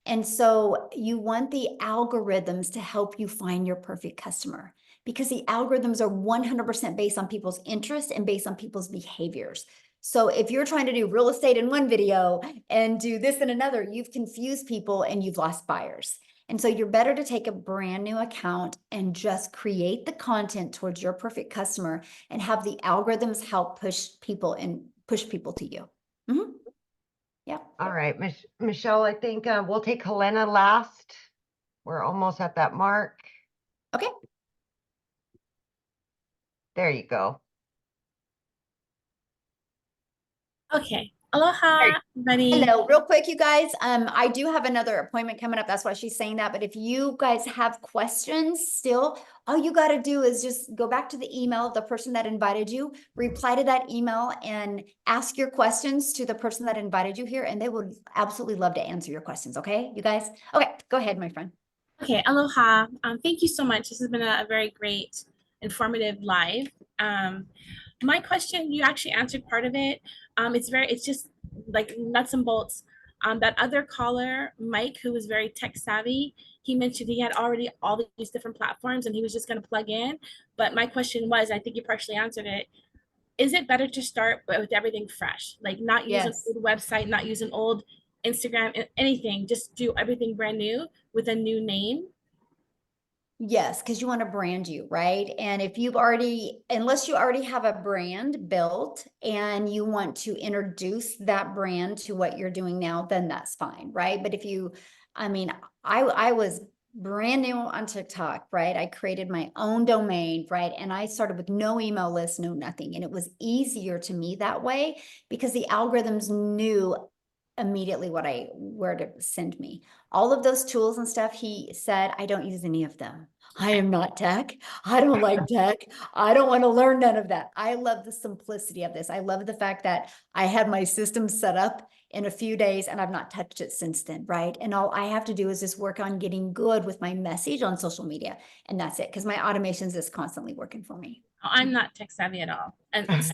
And so you want the algorithms to help you find your perfect customer, because the algorithms are 100% based on people's interests and based on people's behaviors. So if you're trying to do real estate in one video and do this in another, you've confused people and you've lost buyers. And so you're better to take a brand new account and just create the content towards your perfect customer and have the algorithms help push people to you. Mm-hmm. Yeah. All right, Michelle, I think we'll take Helena last. We're almost at that mark. Okay. There you go. Okay. Aloha, everybody. Hello, real quick, you guys. I do have another appointment coming up. That's why she's saying that. But if you guys have questions still, all you got to do is just go back to the email of the person that invited you, reply to that email, and ask your questions to the person that invited you here, and they would absolutely love to answer your questions. Okay, you guys? Okay, go ahead, my friend. Okay, aloha. Thank you so much. This has been a very great, informative live. My question, you actually answered part of it. It's just like nuts and bolts. That other caller, Mike, who was very tech savvy, he mentioned he had already all these different platforms and he was just going to plug in. But my question was, I think you partially answered it. Is it better to start with everything fresh? Like not use an old website, not use an old Instagram, anything, just do everything brand new with a new name? Yes, because you want to brand you, right? And if you've already, unless you already have a brand built and you want to introduce that brand to what you're doing now, then that's fine, right? But if you, I was brand new on TikTok, right? I created my own domain, right? And I started with no email list, no nothing. And it was easier to me that way because the algorithms knew immediately where to send me. All of those tools and stuff, he said, I don't use any of them. I am not tech. I don't like tech. I don't want to learn none of that. I love the simplicity of this. I love the fact that I had my system set up in a few days and I've not touched it since then, right? And all I have to do is just work on getting good with my message on social media. And that's it, because my automations is constantly working for me. I'm not tech savvy at all. And so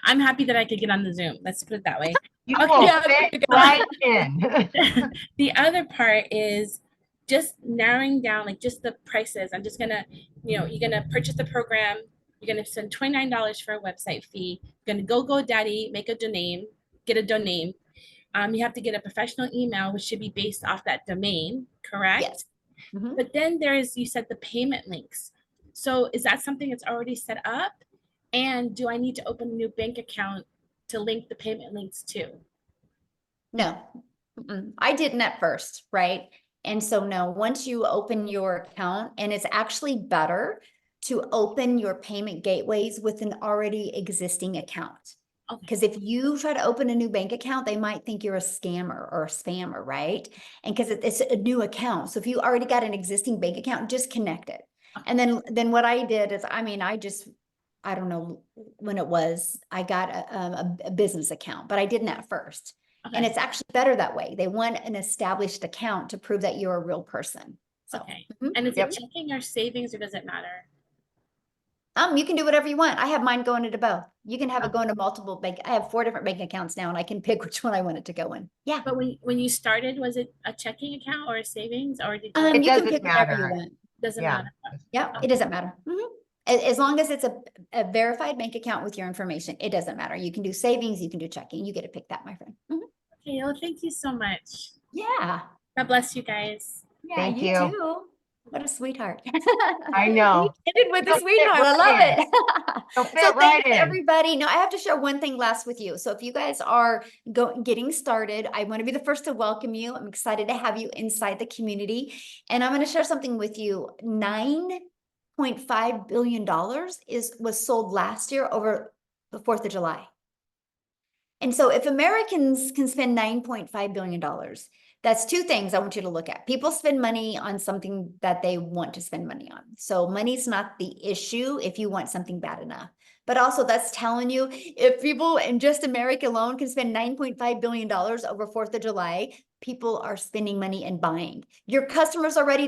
I'm happy that I could get on the Zoom. Let's put it that way. You will fit right in. The other part is just narrowing down like just the prices. I'm just gonna, you're gonna purchase the program, you're gonna spend $29 for a website fee, you're gonna go GoDaddy, make a domain, get a domain. You have to get a professional email, which should be based off that domain, correct? Yes. Mm-hmm. But then you said the payment links. So is that something that's already set up? And do I need to open a new bank account to link the payment links to? No, I didn't at first, right? And so no, once you open your account, and it's actually better to open your payment gateways with an already existing account. Because if you try to open a new bank account, they might think you're a scammer or a spammer, right? And because it's a new account. So if you already got an existing bank account, just connect it. And then what I did is, I mean, I don't know when it was, I got a business account, but I didn't at first. And Okay. it's actually better that way. They want an established account to prove that you're a real person. So, Okay. mhm. And is Yep. it checking or savings, or does it matter? You can do whatever you want. I have mine going into both. You can have it go into multiple bank. I have 4 different bank accounts now, and I can pick which one I want it to go in. Yeah. But when you started, was it a checking account or a savings, or did you? It You can doesn't pick whatever you matter. want. Doesn't Yeah. matter. Yeah, it doesn't matter. As long as it's a verified bank account with your information, it doesn't matter. You can do savings, you can do checking. You get to pick that, my friend. Okay, well, thank you so much. Yeah. God bless you guys. Yeah, Thank you you. too. What a sweetheart. I know. We ended with a You'll fit sweetheart. I right love in. it. You'll So fit right thanks in. everybody. Now I have to share one thing last with you. So if you guys are getting started, I want to be the first to welcome you. I'm excited to have you inside the community. And I'm going to share something with you. $9.5 billion was sold last year over the 4th of July. And so if Americans can spend $9.5 billion, that's 2 things I want you to look at. People spend money on something that they want to spend money on. So money's not the issue if you want something bad enough. But also that's telling you, if people in just America alone can spend $9.5 billion over 4th of July, people are spending money and buying. Your customers are ready to